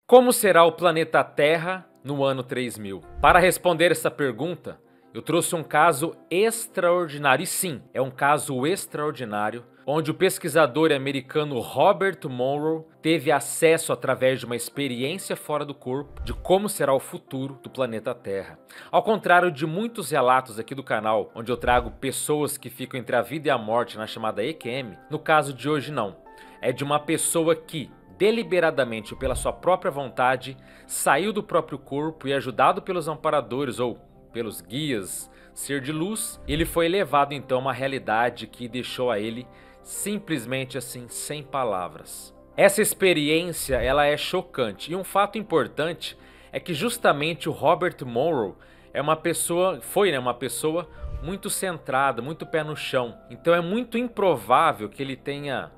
Como será o planeta Terra no ano 3000? Para responder essa pergunta, eu trouxe um caso extraordinário, e sim, é um caso extraordinário, onde o pesquisador americano Robert Monroe teve acesso através de uma experiência fora do corpo de como será o futuro do planeta Terra. Ao contrário de muitos relatos aqui do canal, onde eu trago pessoas que ficam entre a vida e a morte na chamada EQM, no caso de hoje não. É de uma pessoa que, deliberadamente ou pela sua própria vontade, saiu do próprio corpo e, ajudado pelos amparadores ou pelos guias, ser de luz, ele foi levado então a uma realidade que deixou a ele simplesmente assim, sem palavras. Essa experiência, ela é chocante, e um fato importante é que justamente o Robert Monroe é uma pessoa, uma pessoa muito centrada, muito pé no chão. Então é muito improvável que ele tenha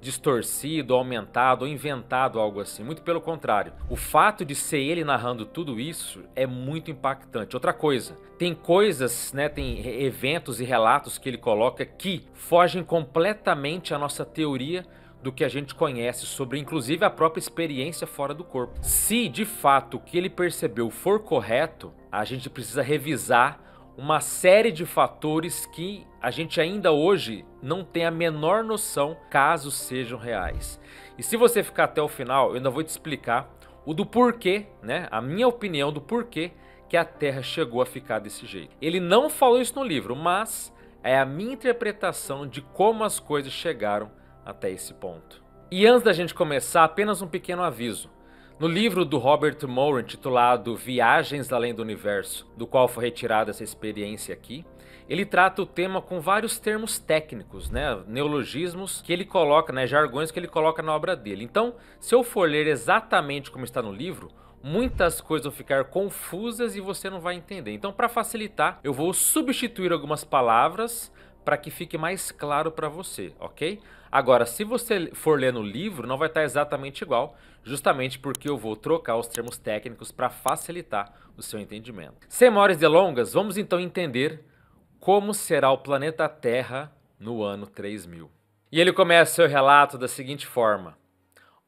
distorcido, aumentado ou inventado algo assim. Muito pelo contrário. O fato de ser ele narrando tudo isso é muito impactante. Outra coisa, tem coisas, tem eventos e relatos que ele coloca que fogem completamente à nossa teoria do que a gente conhece sobre, inclusive, a própria experiência fora do corpo. Se de fato o que ele percebeu for correto, a gente precisa revisar uma série de fatores que a gente ainda hoje não tem a menor noção caso sejam reais. E se você ficar até o final, eu ainda vou te explicar o do porquê, a minha opinião do porquê que a Terra chegou a ficar desse jeito. Ele não falou isso no livro, mas é a minha interpretação de como as coisas chegaram até esse ponto. E antes da gente começar, apenas um pequeno aviso. No livro do Robert Monroe, intitulado Viagens Além do Universo, do qual foi retirada essa experiência aqui, ele trata o tema com vários termos técnicos, neologismos que ele coloca, jargões que ele coloca na obra dele. Então, se eu for ler exatamente como está no livro, muitas coisas vão ficar confusas e você não vai entender. Então, para facilitar, eu vou substituir algumas palavras para que fique mais claro para você, ok? Agora, se você for ler no livro, não vai estar exatamente igual, justamente porque eu vou trocar os termos técnicos para facilitar o seu entendimento. Sem maiores delongas, vamos então entender como será o planeta Terra no ano 3000. E ele começa seu relato da seguinte forma: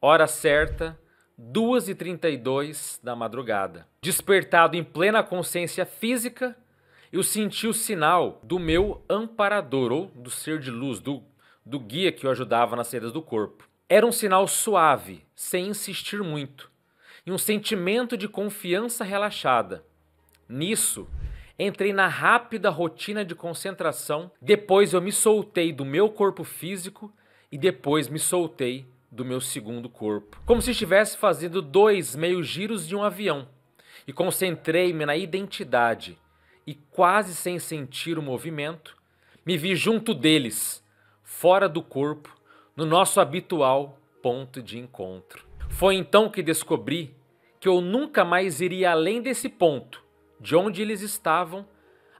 hora certa, 2h32 da madrugada. Despertado em plena consciência física, eu senti o sinal do meu amparador, ou do ser de luz, do guia que o ajudava nas saídas do corpo. Era um sinal suave, sem insistir muito, e um sentimento de confiança relaxada. Nisso, entrei na rápida rotina de concentração, depois eu me soltei do meu corpo físico e depois me soltei do meu segundo corpo, como se estivesse fazendo 2 meios giros de um avião, e concentrei-me na identidade, e quase sem sentir o movimento, me vi junto deles, fora do corpo, no nosso habitual ponto de encontro. Foi então que descobri que eu nunca mais iria além desse ponto, de onde eles estavam,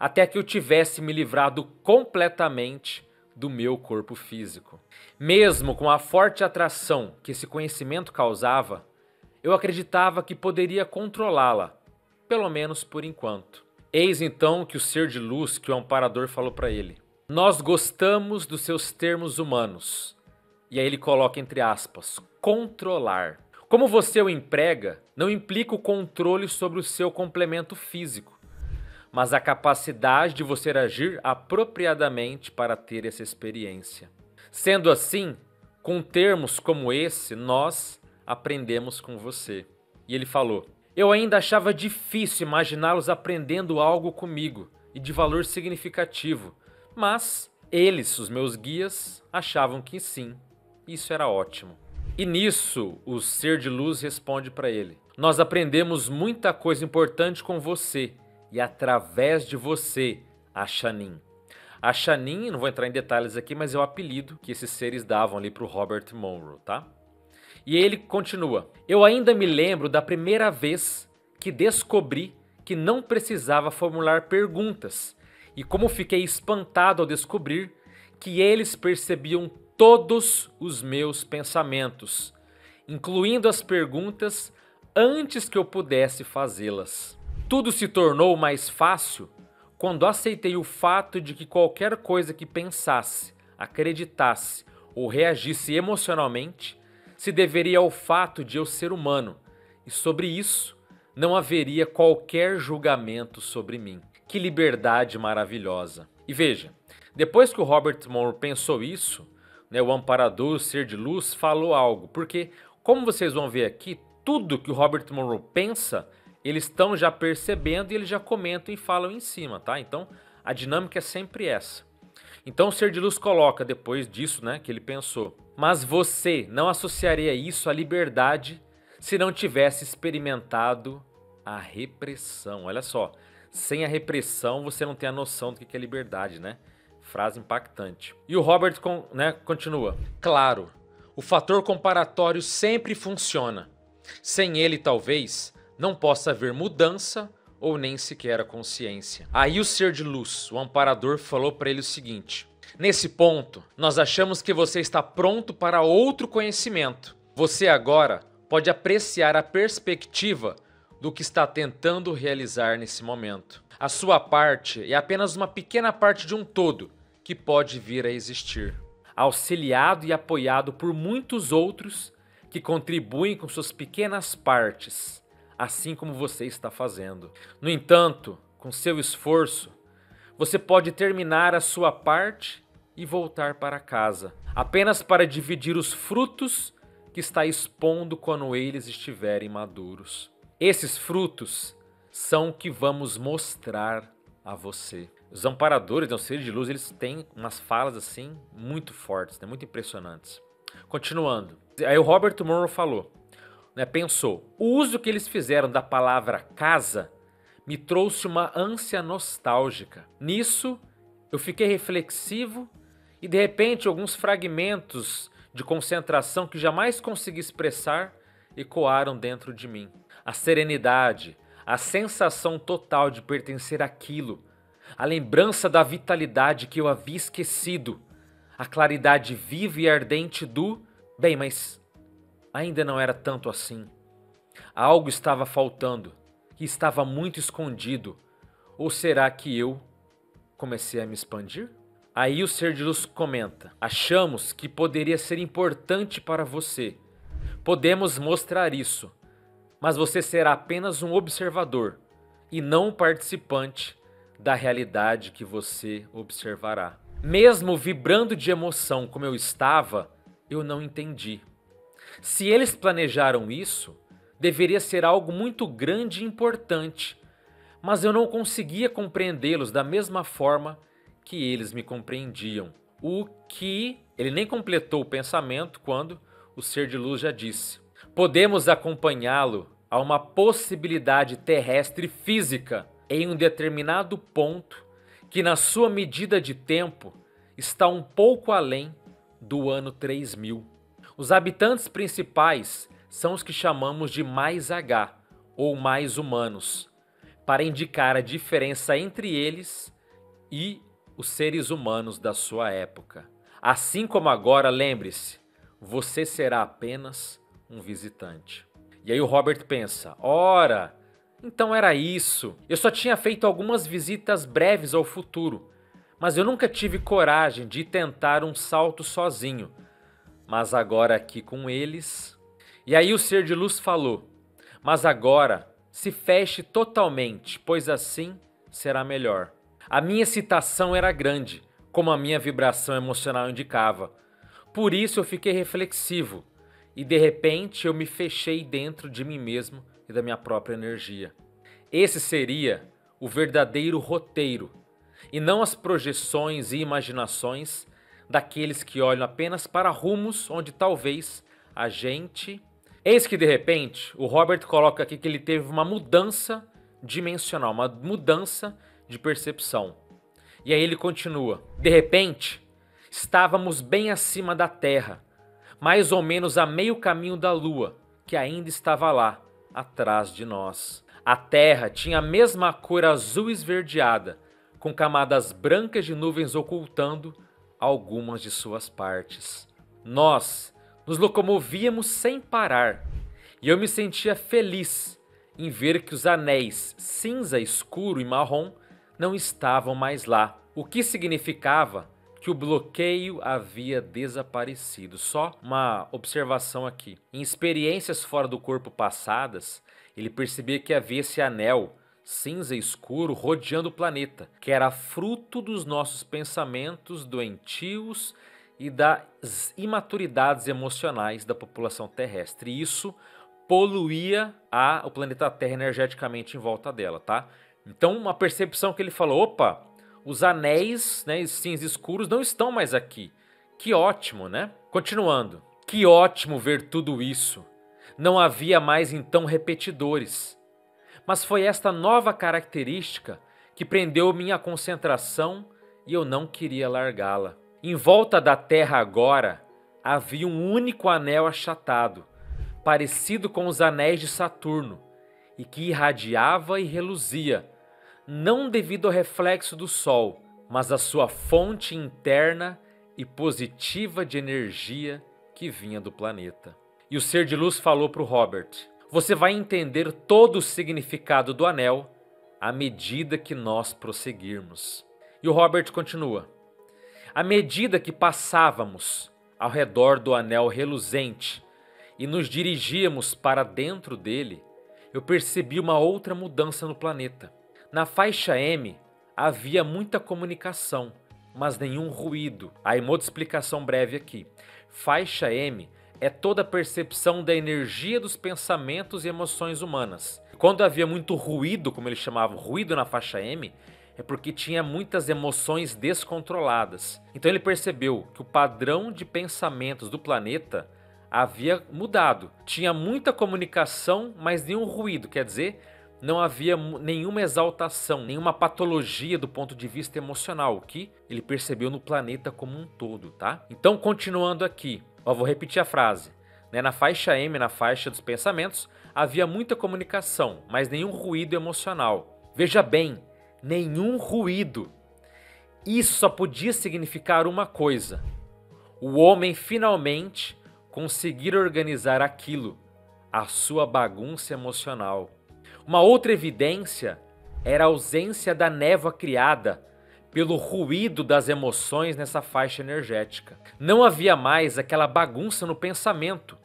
até que eu tivesse me livrado completamente do meu corpo físico. Mesmo com a forte atração que esse conhecimento causava, eu acreditava que poderia controlá-la, pelo menos por enquanto. Eis então que o ser de luz que o amparador falou para ele: nós gostamos dos seus termos humanos. E aí ele coloca entre aspas, controlar. Como você o emprega, não implica o controle sobre o seu complemento físico, mas a capacidade de você agir apropriadamente para ter essa experiência. Sendo assim, com termos como esse, nós aprendemos com você. E ele falou: eu ainda achava difícil imaginá-los aprendendo algo comigo e de valor significativo, mas eles, os meus guias, achavam que sim. Isso era ótimo. E nisso, o ser de luz responde para ele: nós aprendemos muita coisa importante com você e através de você, Ashanin. Ashanin, não vou entrar em detalhes aqui, mas é o apelido que esses seres davam ali para o Robert Monroe, tá? E ele continua: eu ainda me lembro da primeira vez que descobri que não precisava formular perguntas e como fiquei espantado ao descobrir que eles percebiam todos os meus pensamentos, incluindo as perguntas antes que eu pudesse fazê-las. Tudo se tornou mais fácil quando aceitei o fato de que qualquer coisa que pensasse, acreditasse ou reagisse emocionalmente se deveria ao fato de eu ser humano e sobre isso não haveria qualquer julgamento sobre mim. Que liberdade maravilhosa. E veja, depois que o Robert Monroe pensou isso, né, o amparador, o ser de luz, falou algo. Porque, como vocês vão ver aqui, tudo que o Robert Monroe pensa, eles estão já percebendo e eles já comentam e falam em cima, tá? Então, a dinâmica é sempre essa. Então, o ser de luz coloca, depois disso, né, que ele pensou: mas você não associaria isso à liberdade se não tivesse experimentado a repressão. Olha só, sem a repressão você não tem a noção do que é liberdade, né? Frase impactante. E o Robert continua: claro, o fator comparatório sempre funciona. Sem ele, talvez, não possa haver mudança ou nem sequer a consciência. Aí o ser de luz, o amparador, falou para ele o seguinte: nesse ponto, nós achamos que você está pronto para outro conhecimento. Você agora pode apreciar a perspectiva do que está tentando realizar nesse momento. A sua parte é apenas uma pequena parte de um todo que pode vir a existir, auxiliado e apoiado por muitos outros que contribuem com suas pequenas partes, assim como você está fazendo. No entanto, com seu esforço, você pode terminar a sua parte e voltar para casa, apenas para dividir os frutos que está expondo quando eles estiverem maduros. Esses frutos são o que vamos mostrar a você. Os amparadores, os seres de luz, eles têm umas falas assim muito fortes, né? Muito impressionantes. Continuando. Aí o Robert Monroe falou, né, pensou: o uso que eles fizeram da palavra casa me trouxe uma ânsia nostálgica. Nisso, eu fiquei reflexivo e de repente alguns fragmentos de concentração que jamais consegui expressar ecoaram dentro de mim. A serenidade, a sensação total de pertencer àquilo, a lembrança da vitalidade que eu havia esquecido, a claridade viva e ardente do... Bem, mas ainda não era tanto assim. Algo estava faltando, que estava muito escondido. Ou será que eu comecei a me expandir? Aí o ser de luz comenta: achamos que poderia ser importante para você. Podemos mostrar isso, mas você será apenas um observador e não um participante da realidade que você observará. Mesmo vibrando de emoção como eu estava, eu não entendi. Se eles planejaram isso, deveria ser algo muito grande e importante, mas eu não conseguia compreendê-los da mesma forma que eles me compreendiam. O que ele nem completou o pensamento quando o ser de luz já disse: podemos acompanhá-lo a uma possibilidade terrestre física em um determinado ponto que, na sua medida de tempo, está um pouco além do ano 3000. Os habitantes principais são os que chamamos de mais H, ou mais humanos, para indicar a diferença entre eles e os seres humanos da sua época. Assim como agora, lembre-se, você será apenas um visitante. E aí o Robert pensa: ora, então era isso. Eu só tinha feito algumas visitas breves ao futuro, mas eu nunca tive coragem de tentar um salto sozinho. Mas agora aqui com eles... E aí o ser de luz falou: mas agora se feche totalmente, pois assim será melhor. A minha excitação era grande, como a minha vibração emocional indicava. Por isso eu fiquei reflexivo e de repente eu me fechei dentro de mim mesmo e da minha própria energia. Esse seria o verdadeiro roteiro e não as projeções e imaginações daqueles que olham apenas para rumos onde talvez a gente... Eis que de repente o Robert coloca aqui que ele teve uma mudança dimensional, uma mudança de percepção. E aí ele continua: de repente, estávamos bem acima da Terra, mais ou menos a meio caminho da Lua, que ainda estava lá, atrás de nós. A Terra tinha a mesma cor azul esverdeada, com camadas brancas de nuvens ocultando algumas de suas partes. Nós nos locomovíamos sem parar, e eu me sentia feliz em ver que os anéis cinza escuro e marrom não estavam mais lá, o que significava que o bloqueio havia desaparecido. Só uma observação aqui. Em experiências fora do corpo passadas, ele percebia que havia esse anel cinza escuro rodeando o planeta, que era fruto dos nossos pensamentos doentios e das imaturidades emocionais da população terrestre. E isso poluía o planeta Terra energeticamente em volta dela, tá? Então, uma percepção que ele falou, opa, os anéis, né, cinza escuros não estão mais aqui. Que ótimo, né? Continuando. Que ótimo ver tudo isso. Não havia mais então repetidores. Mas foi esta nova característica que prendeu minha concentração e eu não queria largá-la. Em volta da Terra agora havia um único anel achatado, parecido com os anéis de Saturno, e que irradiava e reluzia, não devido ao reflexo do Sol, mas à sua fonte interna e positiva de energia que vinha do planeta. E o ser de luz falou para o Robert: você vai entender todo o significado do anel à medida que nós prosseguirmos. E o Robert continua: à medida que passávamos ao redor do anel reluzente e nos dirigíamos para dentro dele, eu percebi uma outra mudança no planeta. Na faixa M havia muita comunicação, mas nenhum ruído. Aí, uma outra explicação breve aqui. Faixa M é toda a percepção da energia dos pensamentos e emoções humanas. Quando havia muito ruído, como eles chamavam, ruído na faixa M, é porque tinha muitas emoções descontroladas. Então ele percebeu que o padrão de pensamentos do planeta havia mudado. Tinha muita comunicação, mas nenhum ruído, quer dizer, não havia nenhuma exaltação, nenhuma patologia do ponto de vista emocional, o que ele percebeu no planeta como um todo, tá? Então, continuando aqui, vou repetir a frase. Na faixa M, na faixa dos pensamentos, havia muita comunicação, mas nenhum ruído emocional. Veja bem, nenhum ruído. Isso só podia significar uma coisa: o homem finalmente conseguir organizar aquilo, a sua bagunça emocional. Uma outra evidência era a ausência da névoa criada pelo ruído das emoções nessa faixa energética. Não havia mais aquela bagunça no pensamento.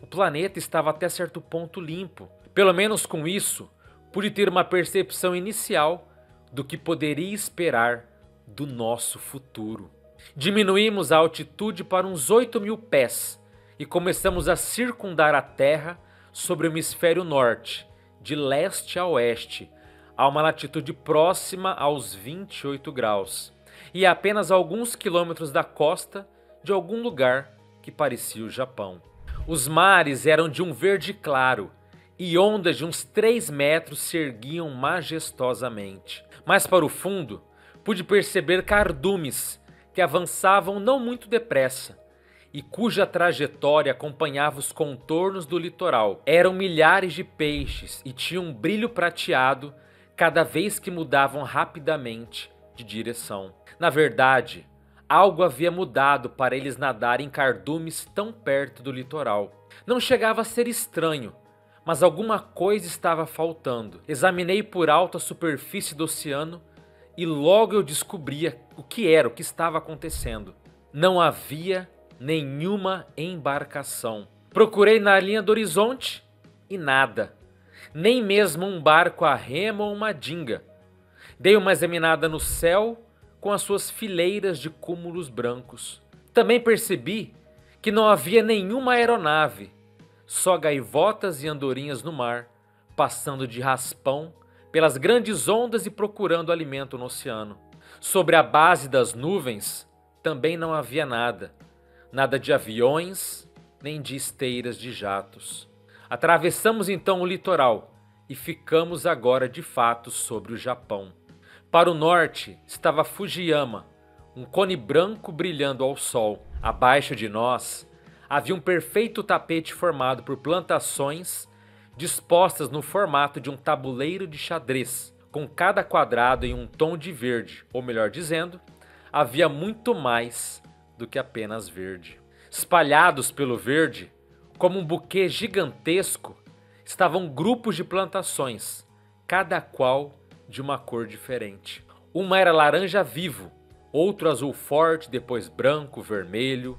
O planeta estava até certo ponto limpo. Pelo menos com isso, pude ter uma percepção inicial do que poderia esperar do nosso futuro. Diminuímos a altitude para uns 8.000 pés e começamos a circundar a Terra sobre o hemisfério norte, de leste a oeste, a uma latitude próxima aos 28 graus, e a apenas alguns quilômetros da costa de algum lugar que parecia o Japão. Os mares eram de um verde claro, e ondas de uns 3 metros se erguiam majestosamente. Mais para o fundo, pude perceber cardumes que avançavam não muito depressa, e cuja trajetória acompanhava os contornos do litoral. Eram milhares de peixes e tinham um brilho prateado cada vez que mudavam rapidamente de direção. Na verdade, algo havia mudado para eles nadarem em cardumes tão perto do litoral. Não chegava a ser estranho, mas alguma coisa estava faltando. Examinei por alto a superfície do oceano e logo eu descobria o que estava acontecendo. Não havia nenhuma embarcação. Procurei na linha do horizonte e nada. Nem mesmo um barco a remo ou uma dinga. Dei uma examinada no céu com as suas fileiras de cúmulos brancos. Também percebi que não havia nenhuma aeronave, só gaivotas e andorinhas no mar, passando de raspão pelas grandes ondas e procurando alimento no oceano. Sobre a base das nuvens também não havia nada. Nada de aviões, nem de esteiras de jatos. Atravessamos então o litoral e ficamos agora de fato sobre o Japão. Para o norte estava Fujiyama, um cone branco brilhando ao sol. Abaixo de nós havia um perfeito tapete formado por plantações dispostas no formato de um tabuleiro de xadrez, com cada quadrado em um tom de verde, ou melhor dizendo, havia muito mais do que apenas verde. Espalhados pelo verde, como um buquê gigantesco, estavam grupos de plantações, cada qual de uma cor diferente. Uma era laranja vivo, outro azul forte, depois branco, vermelho.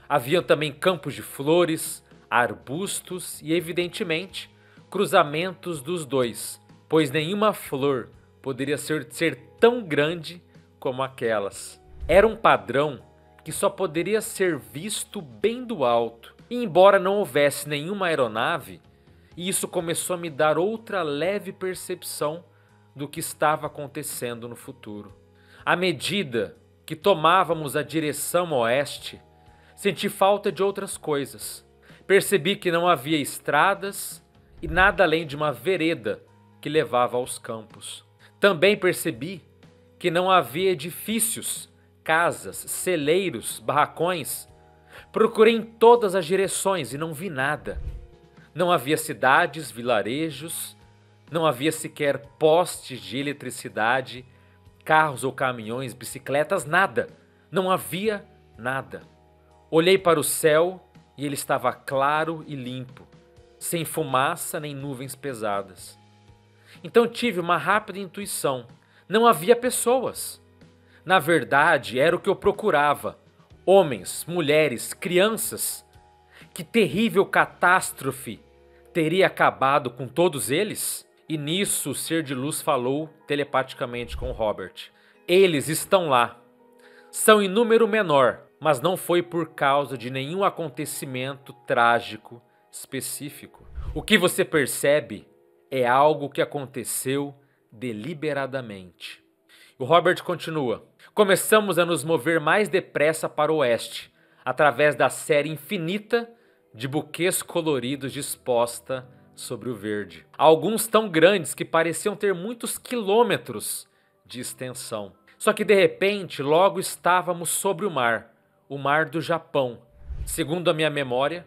Haviam também campos de flores, arbustos e, evidentemente, cruzamentos dos dois, pois nenhuma flor poderia ser tão grande como aquelas. Era um padrão que só poderia ser visto bem do alto, e embora não houvesse nenhuma aeronave, isso começou a me dar outra leve percepção do que estava acontecendo no futuro. À medida que tomávamos a direção oeste, senti falta de outras coisas. Percebi que não havia estradas e nada além de uma vereda que levava aos campos. Também percebi que não havia edifícios, casas, celeiros, barracões. Procurei em todas as direções e não vi nada. Não havia cidades, vilarejos, não havia sequer postes de eletricidade, carros ou caminhões, bicicletas, nada. Não havia nada. Olhei para o céu e ele estava claro e limpo, sem fumaça nem nuvens pesadas. Então tive uma rápida intuição. Não havia pessoas. Na verdade, era o que eu procurava. Homens, mulheres, crianças. Que terrível catástrofe teria acabado com todos eles? E nisso o ser de luz falou telepaticamente com Robert. Eles estão lá. São em número menor, mas não foi por causa de nenhum acontecimento trágico específico. O que você percebe é algo que aconteceu deliberadamente. O Robert continua. Começamos a nos mover mais depressa para o oeste, através da série infinita de buquês coloridos disposta sobre o verde. Alguns tão grandes que pareciam ter muitos quilômetros de extensão. Só que de repente logo estávamos sobre o mar do Japão, segundo a minha memória,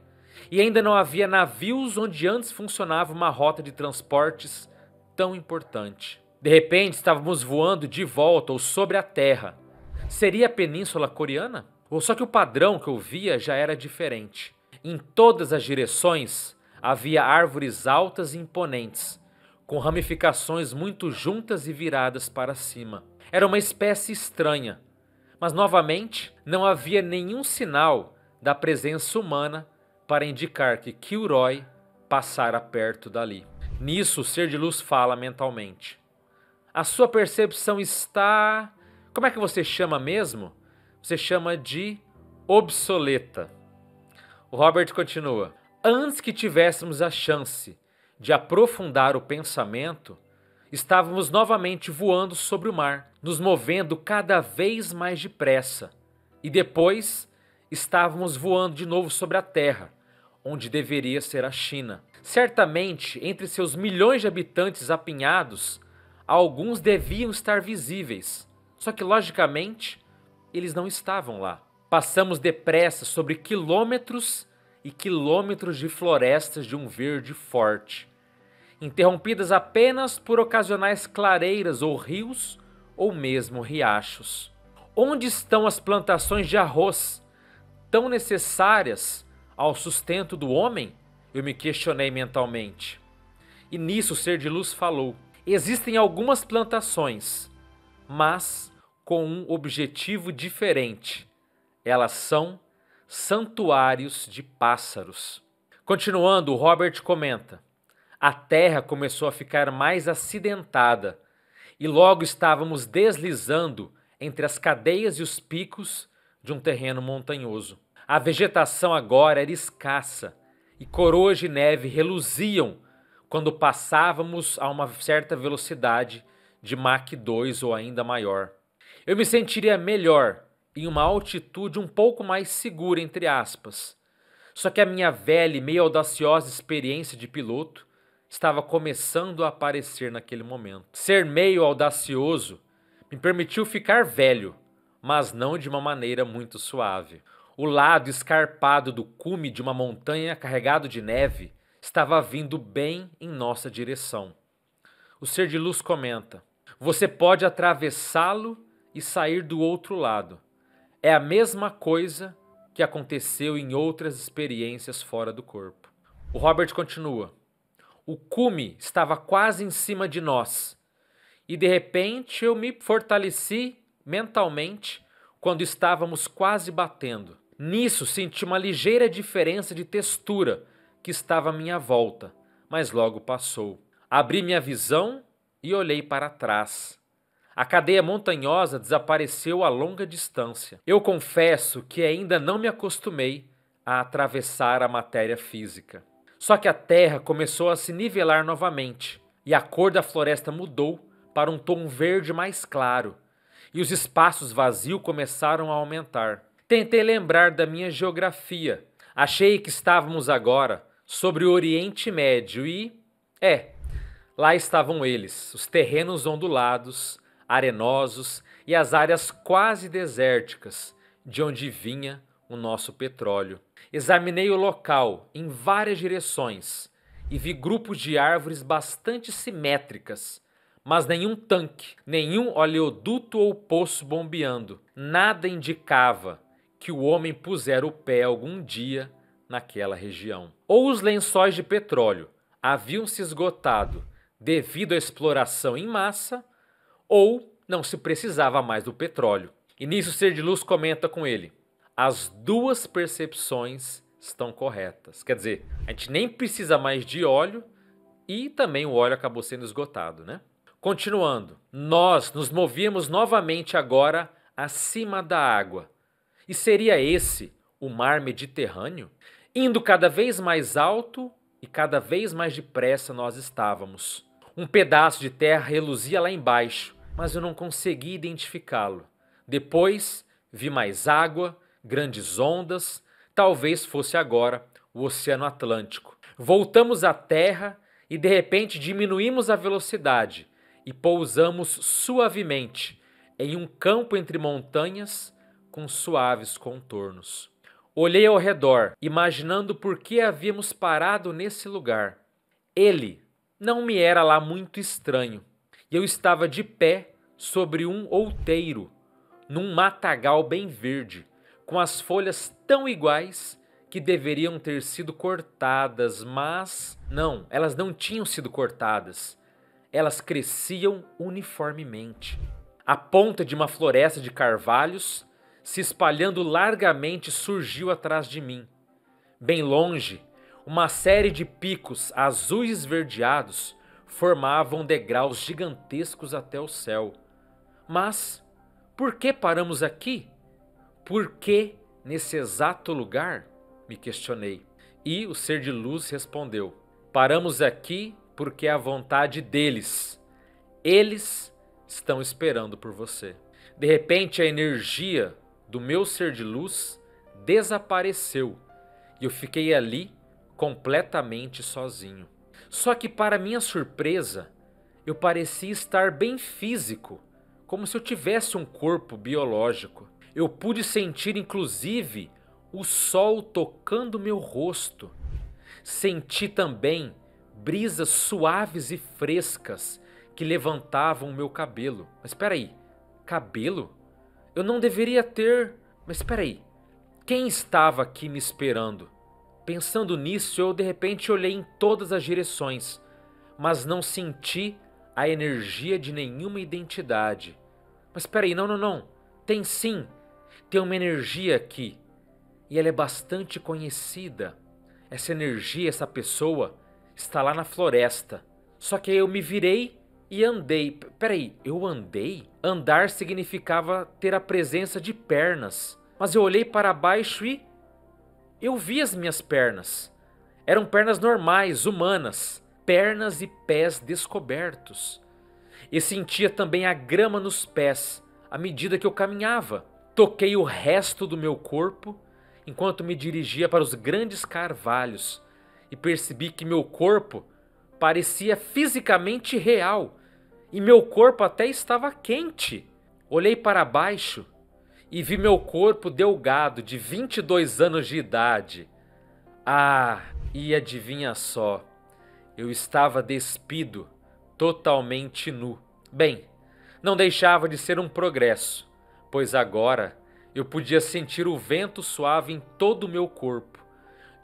e ainda não havia navios onde antes funcionava uma rota de transportes tão importante. De repente estávamos voando de volta ou sobre a terra. Seria a Península Coreana? Ou só que o padrão que eu via já era diferente. Em todas as direções havia árvores altas e imponentes, com ramificações muito juntas e viradas para cima. Era uma espécie estranha, mas novamente não havia nenhum sinal da presença humana para indicar que Kilroy passara perto dali. Nisso o ser de luz fala mentalmente. A sua percepção está... Como é que você chama mesmo? Você chama de obsoleta. O Robert continua. Antes que tivéssemos a chance de aprofundar o pensamento, estávamos novamente voando sobre o mar, nos movendo cada vez mais depressa. E depois estávamos voando de novo sobre a Terra, onde deveria ser a China. Certamente, entre seus milhões de habitantes apinhados, alguns deviam estar visíveis. Só que, logicamente, eles não estavam lá. Passamos depressa sobre quilômetros e quilômetros de florestas de um verde forte, interrompidas apenas por ocasionais clareiras ou rios ou mesmo riachos. Onde estão as plantações de arroz, tão necessárias ao sustento do homem? Eu me questionei mentalmente. E nisso o ser de luz falou. Existem algumas plantações, mas com um objetivo diferente. Elas são santuários de pássaros. Continuando, o Robert comenta. A terra começou a ficar mais acidentada e logo estávamos deslizando entre as cadeias e os picos de um terreno montanhoso. A vegetação agora era escassa e coroas de neve reluziam quando passávamos a uma certa velocidade de Mach 2 ou ainda maior. Eu me sentiria melhor em uma altitude um pouco mais segura, entre aspas. Só que a minha velha e meio audaciosa experiência de piloto estava começando a aparecer naquele momento. Ser meio audacioso me permitiu ficar velho, mas não de uma maneira muito suave. O lado escarpado do cume de uma montanha carregado de neve estava vindo bem em nossa direção. O ser de luz comenta: você pode atravessá-lo e sair do outro lado. É a mesma coisa que aconteceu em outras experiências fora do corpo. O Robert continua. O cume estava quase em cima de nós. E de repente eu me fortaleci mentalmente quando estávamos quase batendo. Nisso senti uma ligeira diferença de textura que estava à minha volta, mas logo passou. Abri minha visão e olhei para trás. A cadeia montanhosa desapareceu a longa distância. Eu confesso que ainda não me acostumei a atravessar a matéria física. Só que a terra começou a se nivelar novamente, e a cor da floresta mudou para um tom verde mais claro, e os espaços vazios começaram a aumentar. Tentei lembrar da minha geografia. Achei que estávamos agora sobre o Oriente Médio e... lá estavam eles, os terrenos ondulados, arenosos e as áreas quase desérticas, de onde vinha o nosso petróleo. Examinei o local em várias direções e vi grupos de árvores bastante simétricas, mas nenhum tanque, nenhum oleoduto ou poço bombeando. Nada indicava que o homem pusera o pé algum dia naquela região. Ou os lençóis de petróleo haviam se esgotado devido à exploração em massa, ou não se precisava mais do petróleo. E nisso o Ser de Luz comenta com ele: as duas percepções estão corretas. Quer dizer, a gente nem precisa mais de óleo e também o óleo acabou sendo esgotado, né? Continuando, nós nos movíamos novamente agora acima da água. E seria esse o mar Mediterrâneo? Indo cada vez mais alto e cada vez mais depressa nós estávamos. Um pedaço de terra reluzia lá embaixo, mas eu não conseguia identificá-lo. Depois vi mais água, grandes ondas, talvez fosse agora o Oceano Atlântico. Voltamos à terra e de repente diminuímos a velocidade e pousamos suavemente em um campo entre montanhas com suaves contornos. Olhei ao redor, imaginando por que havíamos parado nesse lugar. Ele não me era lá muito estranho. Eu estava de pé sobre um outeiro, num matagal bem verde, com as folhas tão iguais que deveriam ter sido cortadas, mas não, elas não tinham sido cortadas. Elas cresciam uniformemente. A ponta de uma floresta de carvalhos, se espalhando largamente, surgiu atrás de mim. Bem longe, uma série de picos azuis esverdeados formavam degraus gigantescos até o céu. Mas por que paramos aqui? Por que nesse exato lugar? Me questionei. E o Ser de Luz respondeu: paramos aqui porque é a vontade deles. Eles estão esperando por você. De repente a energia do meu Ser de Luz desapareceu e eu fiquei ali completamente sozinho. Só que para minha surpresa, eu parecia estar bem físico, como se eu tivesse um corpo biológico. Eu pude sentir inclusive o sol tocando meu rosto. Senti também brisas suaves e frescas que levantavam o meu cabelo. Mas espera aí, cabelo? Eu não deveria ter... Mas espera aí, quem estava aqui me esperando? Pensando nisso, eu de repente olhei em todas as direções, mas não senti a energia de nenhuma identidade. Mas espera aí, não. Tem sim, tem uma energia aqui. E ela é bastante conhecida. Essa energia, essa pessoa, está lá na floresta. Só que aí eu me virei e andei. Peraí, eu andei? Andar significava ter a presença de pernas. Mas eu olhei para baixo e eu vi as minhas pernas. Eram pernas normais, humanas. Pernas e pés descobertos. E sentia também a grama nos pés à medida que eu caminhava. Toquei o resto do meu corpo enquanto me dirigia para os grandes carvalhos e percebi que meu corpo parecia fisicamente real e meu corpo até estava quente. Olhei para baixo e vi meu corpo delgado de 22 anos de idade. E adivinha só, eu estava despido, totalmente nu. Bem, não deixava de ser um progresso, pois agora eu podia sentir o vento suave em todo o meu corpo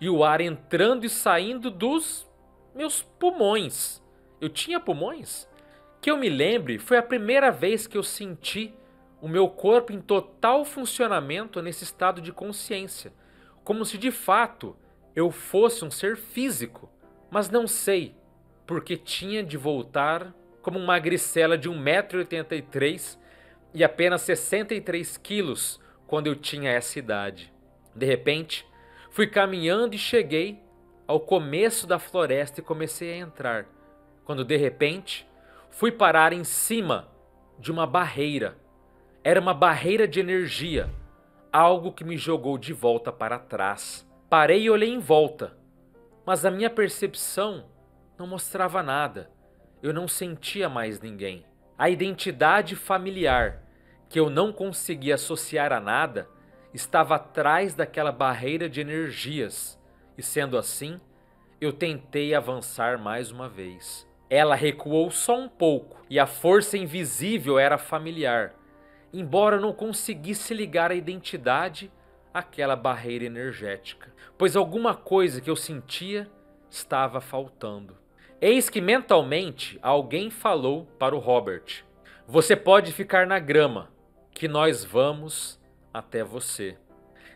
e o ar entrando e saindo dos meus pulmões. Eu tinha pulmões? Que eu me lembre, foi a primeira vez que eu senti o meu corpo em total funcionamento nesse estado de consciência, como se de fato eu fosse um ser físico, mas não sei, porque tinha de voltar como uma magricela de 1,83 m e apenas 63 quilos quando eu tinha essa idade. De repente, fui caminhando e cheguei ao começo da floresta e comecei a entrar, quando de repente fui parar em cima de uma barreira. Era uma barreira de energia, algo que me jogou de volta para trás. Parei e olhei em volta, mas a minha percepção não mostrava nada. Eu não sentia mais ninguém. A identidade familiar, que eu não conseguia associar a nada, estava atrás daquela barreira de energias. E sendo assim, eu tentei avançar mais uma vez. Ela recuou só um pouco e a força invisível era familiar, embora eu não conseguisse ligar a identidade àquela barreira energética, pois alguma coisa que eu sentia estava faltando. Eis que mentalmente alguém falou para o Robert: "Você pode ficar na grama, que nós vamos até você."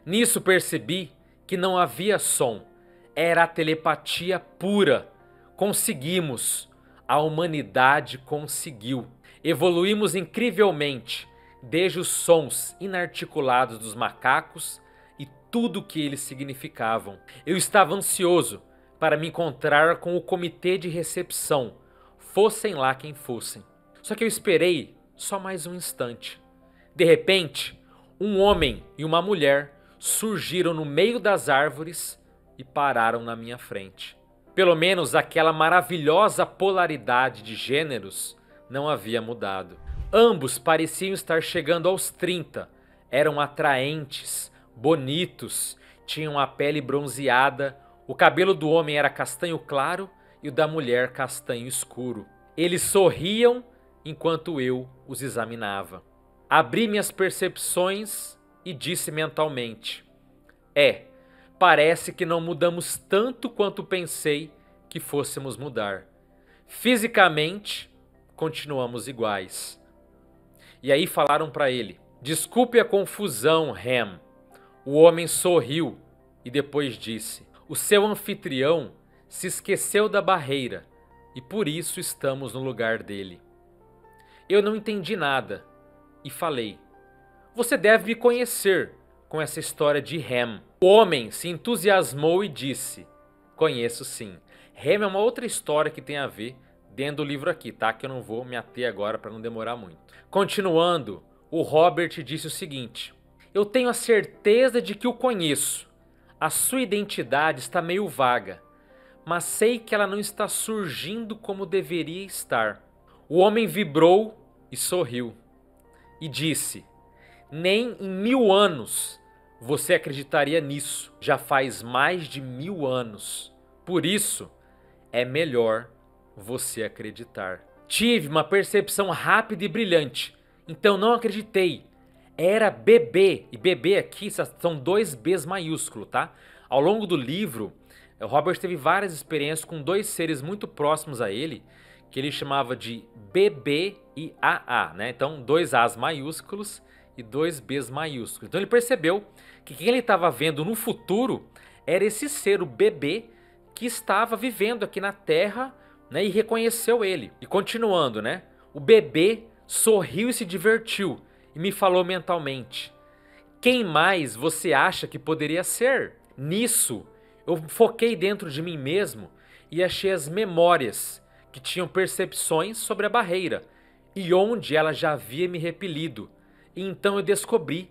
Nisso percebi que não havia som, era a telepatia pura. Conseguimos, a humanidade conseguiu. Evoluímos incrivelmente, desde os sons inarticulados dos macacos e tudo o que eles significavam. Eu estava ansioso para me encontrar com o comitê de recepção, fossem lá quem fossem. Só que eu esperei só mais um instante. De repente, um homem e uma mulher surgiram no meio das árvores e pararam na minha frente. Pelo menos aquela maravilhosa polaridade de gêneros não havia mudado. Ambos pareciam estar chegando aos 30, eram atraentes, bonitos, tinham a pele bronzeada, o cabelo do homem era castanho claro e o da mulher castanho escuro. Eles sorriam enquanto eu os examinava. Abri minhas percepções e disse mentalmente: parece que não mudamos tanto quanto pensei que fôssemos mudar. Fisicamente, continuamos iguais. E aí falaram para ele: "Desculpe a confusão, Ham." O homem sorriu e depois disse: "O seu anfitrião se esqueceu da barreira e por isso estamos no lugar dele." Eu não entendi nada e falei: "Você deve me conhecer com essa história de Ham." O homem se entusiasmou e disse: "Conheço sim. Ham é uma outra história que tem a ver dentro do livro aqui, tá? Que eu não vou me ater agora para não demorar muito." Continuando, o Robert disse o seguinte: "Eu tenho a certeza de que o conheço. A sua identidade está meio vaga, mas sei que ela não está surgindo como deveria estar." O homem vibrou e sorriu e disse: "Nem em 1000 anos você acreditaria nisso. Já faz mais de 1000 anos. Por isso, é melhor você acreditar." Tive uma percepção rápida e brilhante, então não acreditei. Era bebê, e bebê aqui são 2 Bs maiúsculos, tá? Ao longo do livro, o Robert teve várias experiências com 2 seres muito próximos a ele, que ele chamava de BB e AA, né? Então, 2 As maiúsculos e 2 Bs maiúsculos. Então ele percebeu que quem ele estava vendo no futuro era esse ser, o bebê, que estava vivendo aqui na Terra, né? E reconheceu ele. E continuando, né? O bebê sorriu e se divertiu e me falou mentalmente: "Quem mais você acha que poderia ser?" Nisso, eu foquei dentro de mim mesmo e achei as memórias que tinham percepções sobre a barreira e onde ela já havia me repelido. E então eu descobri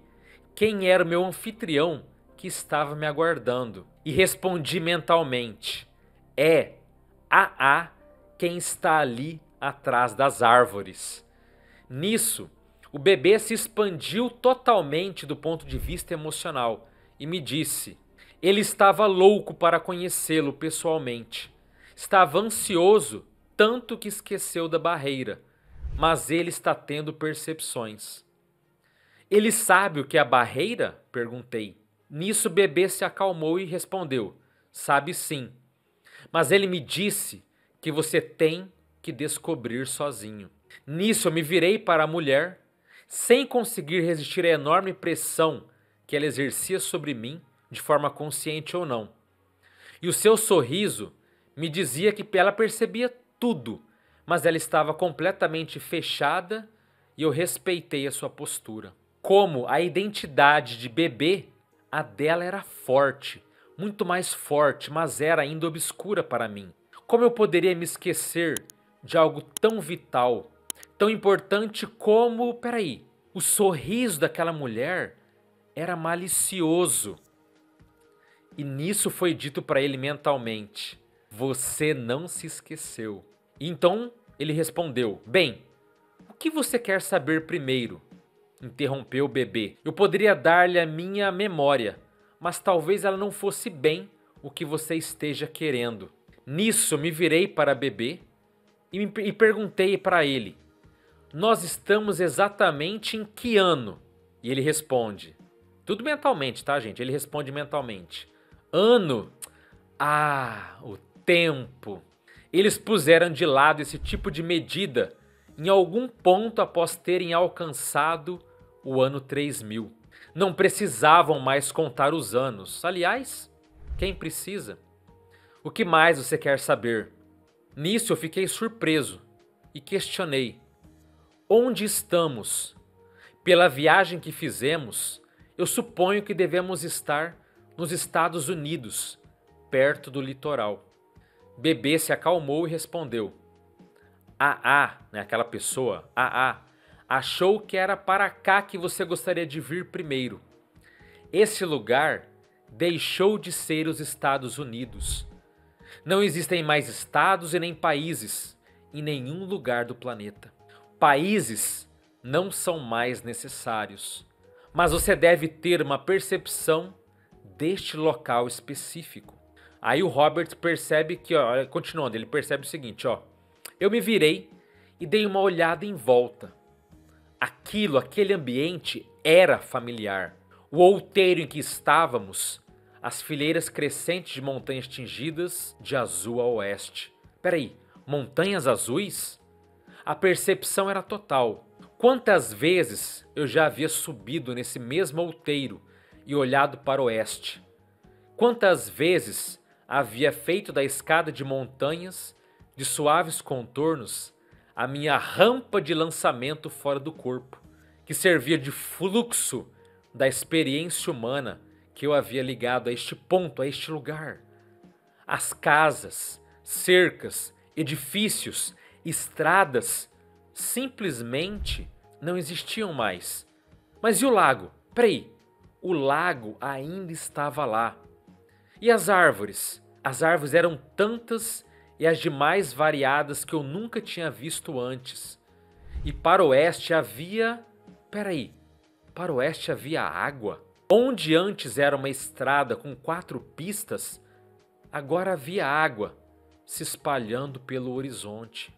quem era o meu anfitrião que estava me aguardando. E respondi mentalmente: "É AA quem está ali atrás das árvores." Nisso, o bebê se expandiu totalmente do ponto de vista emocional e me disse: ele estava louco para conhecê-lo pessoalmente. Estava ansioso, tanto que esqueceu da barreira, mas ele está tendo percepções. "Ele sabe o que é a barreira?" perguntei. Nisso o bebê se acalmou e respondeu: "Sabe sim, mas ele me disse que você tem que descobrir sozinho." Nisso eu me virei para a mulher. sem conseguir resistir à enorme pressão que ela exercia sobre mim, de forma consciente ou não. E o seu sorriso me dizia que ela percebia tudo, mas ela estava completamente fechada e eu respeitei a sua postura. Como a identidade de bebê, a dela era forte, muito mais forte, mas era ainda obscura para mim. Como eu poderia me esquecer de algo tão vital, tão importante como, peraí, o sorriso daquela mulher era malicioso. E nisso foi dito para ele mentalmente: você não se esqueceu. Então ele respondeu: bem, o que você quer saber primeiro? Interrompeu o bebê. Eu poderia dar-lhe a minha memória, mas talvez ela não fosse bem o que você esteja querendo. Nisso me virei para bebê e perguntei para ele: nós estamos exatamente em que ano? E ele responde, tudo mentalmente, tá, gente? Ele responde mentalmente: ano? Ah, o tempo. Eles puseram de lado esse tipo de medida em algum ponto após terem alcançado o ano 3000. Não precisavam mais contar os anos. Aliás, quem precisa? O que mais você quer saber? Nisso eu fiquei surpreso e questionei: onde estamos? Pela viagem que fizemos, eu suponho que devemos estar nos Estados Unidos, perto do litoral. Bebê se acalmou e respondeu: né, aquela pessoa, achou que era para cá que você gostaria de vir primeiro. Esse lugar deixou de ser os Estados Unidos. Não existem mais estados e nem países em nenhum lugar do planeta. Países não são mais necessários, mas você deve ter uma percepção deste local específico. Aí o Robert percebe que, continuando, ele percebe o seguinte, eu me virei e dei uma olhada em volta. Aquele ambiente era familiar. O outeiro em que estávamos, as fileiras crescentes de montanhas tingidas de azul a oeste. Peraí, montanhas azuis? A percepção era total. Quantas vezes eu já havia subido nesse mesmo outeiro e olhado para o oeste? Quantas vezes havia feito da escada de montanhas, de suaves contornos, a minha rampa de lançamento fora do corpo, que servia de fluxo da experiência humana que eu havia ligado a este ponto, a este lugar. As casas, cercas, edifícios, estradas simplesmente não existiam mais. Mas e o lago? Peraí, o lago ainda estava lá. E as árvores? As árvores eram tantas e as demais variadas que eu nunca tinha visto antes. E para o oeste havia... Peraí, para o oeste havia água? Onde antes era uma estrada com 4 pistas, agora havia água se espalhando pelo horizonte.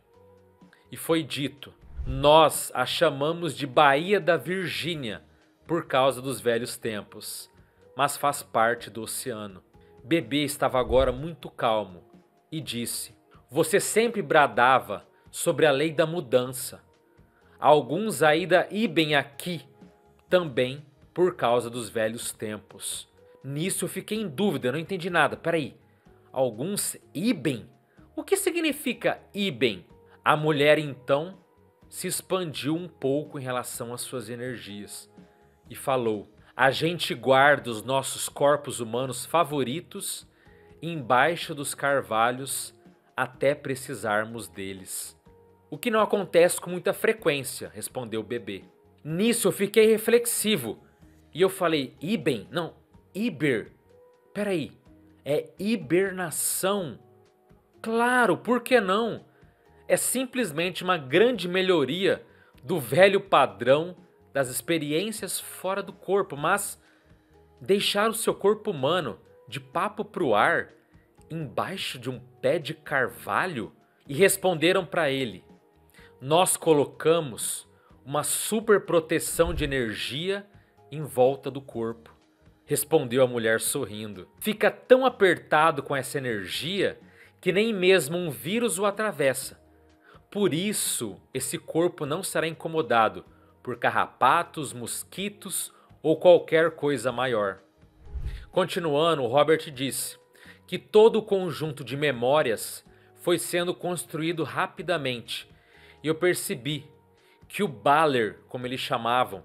E foi dito, nós a chamamos de Baía da Virgínia por causa dos velhos tempos, mas faz parte do oceano. Bebê estava agora muito calmo e disse: você sempre bradava sobre a lei da mudança. Alguns ainda ibem aqui também por causa dos velhos tempos. Nisso eu fiquei em dúvida, não entendi nada. Peraí, alguns ibem? O que significa ibem? A mulher então se expandiu um pouco em relação às suas energias e falou: a gente guarda os nossos corpos humanos favoritos embaixo dos carvalhos até precisarmos deles. O que não acontece com muita frequência, respondeu o bebê. Nisso eu fiquei reflexivo e eu falei: Iben? Não, Iber. Peraí, é hibernação. Claro, por que não? É simplesmente uma grande melhoria do velho padrão das experiências fora do corpo, mas deixar o seu corpo humano de papo pro ar embaixo de um pé de carvalho? E responderam para ele: nós colocamos uma super proteção de energia em volta do corpo. Respondeu a mulher sorrindo. Fica tão apertado com essa energia que nem mesmo um vírus o atravessa. Por isso, esse corpo não será incomodado por carrapatos, mosquitos ou qualquer coisa maior. Continuando, Robert disse que todo o conjunto de memórias foi sendo construído rapidamente e eu percebi que o Baler, como eles chamavam,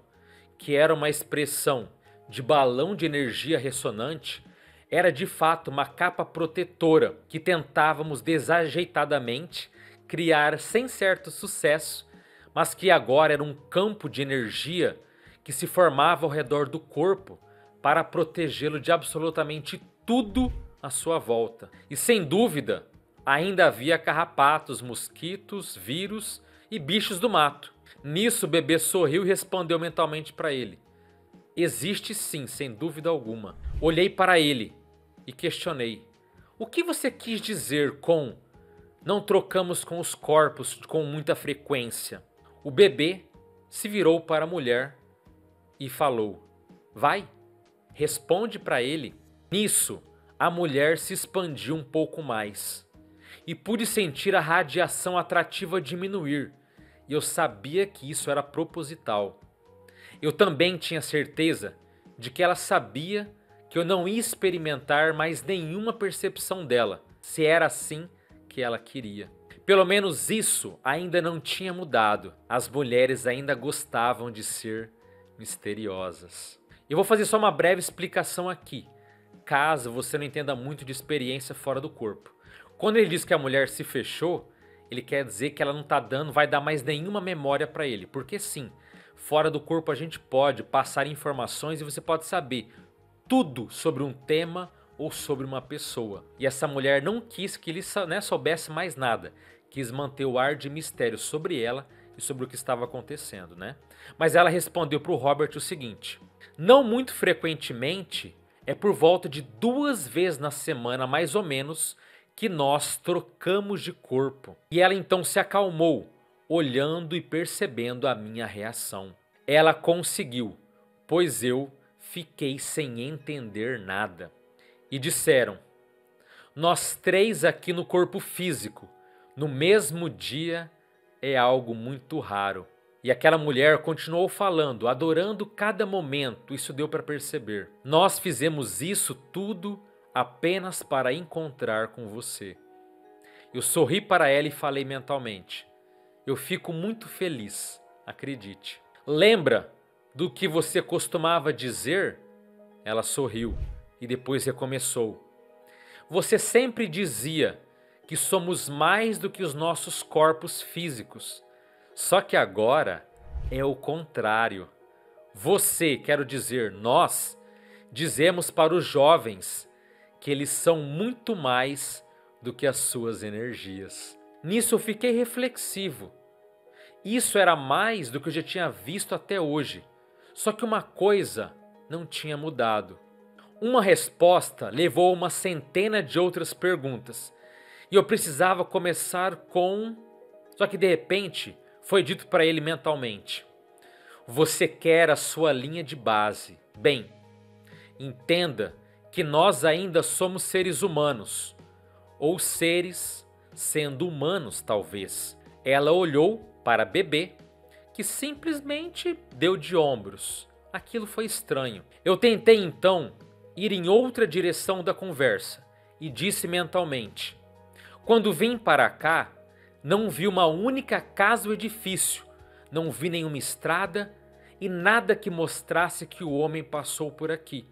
que era uma expressão de balão de energia ressonante, era de fato uma capa protetora que tentávamos desajeitadamente criar sem certo sucesso, mas que agora era um campo de energia que se formava ao redor do corpo para protegê-lo de absolutamente tudo à sua volta. E sem dúvida, ainda havia carrapatos, mosquitos, vírus e bichos do mato. Nisso o bebê sorriu e respondeu mentalmente para ele: existe sim, sem dúvida alguma. Olhei para ele e questionei: o que você quis dizer com não trocamos com os corpos com muita frequência? O bebê se virou para a mulher e falou: vai, responde para ele. Nisso, a mulher se expandiu um pouco mais e pude sentir a radiação atrativa diminuir, e eu sabia que isso era proposital. Eu também tinha certeza de que ela sabia que eu não ia experimentar mais nenhuma percepção dela, se era assim que ela queria. Pelo menos isso ainda não tinha mudado. As mulheres ainda gostavam de ser misteriosas. Eu vou fazer só uma breve explicação aqui, caso você não entenda muito de experiência fora do corpo. Quando ele diz que a mulher se fechou, ele quer dizer que ela não vai dar mais nenhuma memória para ele. Porque sim, fora do corpo a gente pode passar informações e você pode saber tudo sobre um tema ou sobre uma pessoa. E essa mulher não quis que ele soubesse mais nada. Quis manter o ar de mistério sobre ela e sobre o que estava acontecendo, né? Mas ela respondeu para o Robert o seguinte: não muito frequentemente, é por volta de 2 vezes na semana, mais ou menos, que nós trocamos de corpo. E ela então se acalmou, olhando e percebendo a minha reação. Ela conseguiu, pois eu fiquei sem entender nada. E disseram: nós 3 aqui no corpo físico, no mesmo dia, é algo muito raro. E aquela mulher continuou falando, adorando cada momento, isso deu para perceber. Nós fizemos isso tudo apenas para encontrar com você. Eu sorri para ela e falei mentalmente: eu fico muito feliz, acredite. Lembra do que você costumava dizer? Ela sorriu e depois recomeçou: você sempre dizia que somos mais do que os nossos corpos físicos. Só que agora é o contrário. Você, quero dizer, nós, dizemos para os jovens que eles são muito mais do que as suas energias. Nisso eu fiquei reflexivo. Isso era mais do que eu já tinha visto até hoje. Só que uma coisa não tinha mudado. Uma resposta levou a uma centena de outras perguntas. E eu precisava começar com... Só que de repente foi dito para ele mentalmente: você quer a sua linha de base. Bem, entenda que nós ainda somos seres humanos. Ou seres sendo humanos, talvez. Ela olhou para a bebê, que simplesmente deu de ombros. Aquilo foi estranho. Eu tentei então ir em outra direção da conversa e disse mentalmente: quando vim para cá, não vi uma única casa ou edifício, não vi nenhuma estrada e nada que mostrasse que o homem passou por aqui.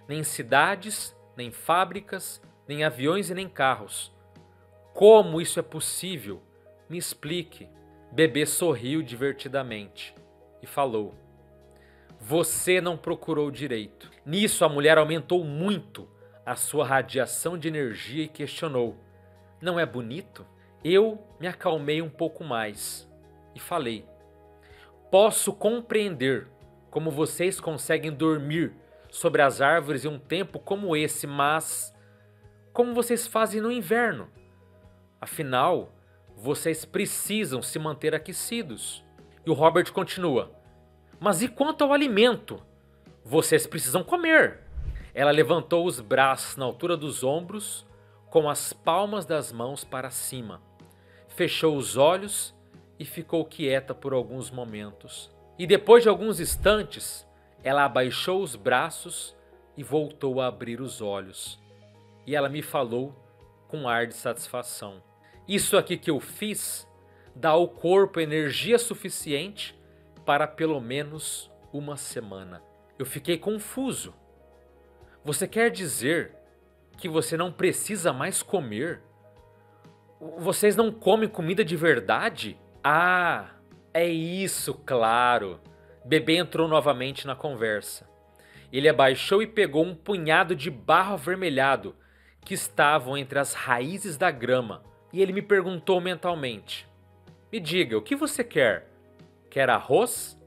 Nem cidades, nem fábricas, nem aviões e nem carros. Como isso é possível? Me explique. Bebê sorriu divertidamente e falou: você não procurou direito. Nisso a mulher aumentou muito a sua radiação de energia e questionou: não é bonito? Eu me acalmei um pouco mais e falei: posso compreender como vocês conseguem dormir sobre as árvores em um tempo como esse, mas como vocês fazem no inverno? Afinal, vocês precisam se manter aquecidos. E o Robert continua: mas e quanto ao alimento? Vocês precisam comer. Ela levantou os braços na altura dos ombros, com as palmas das mãos para cima. Fechou os olhos e ficou quieta por alguns momentos. E depois de alguns instantes, ela abaixou os braços e voltou a abrir os olhos. E ela me falou com ar de satisfação: isso aqui que eu fiz dá ao corpo energia suficiente para pelo menos uma semana. Eu fiquei confuso. Você quer dizer que você não precisa mais comer? Vocês não comem comida de verdade? Ah, é isso, claro. Bebê entrou novamente na conversa. Ele abaixou e pegou um punhado de barro avermelhado que estavam entre as raízes da grama. E ele me perguntou mentalmente: me diga, o que você quer? Quer arroz?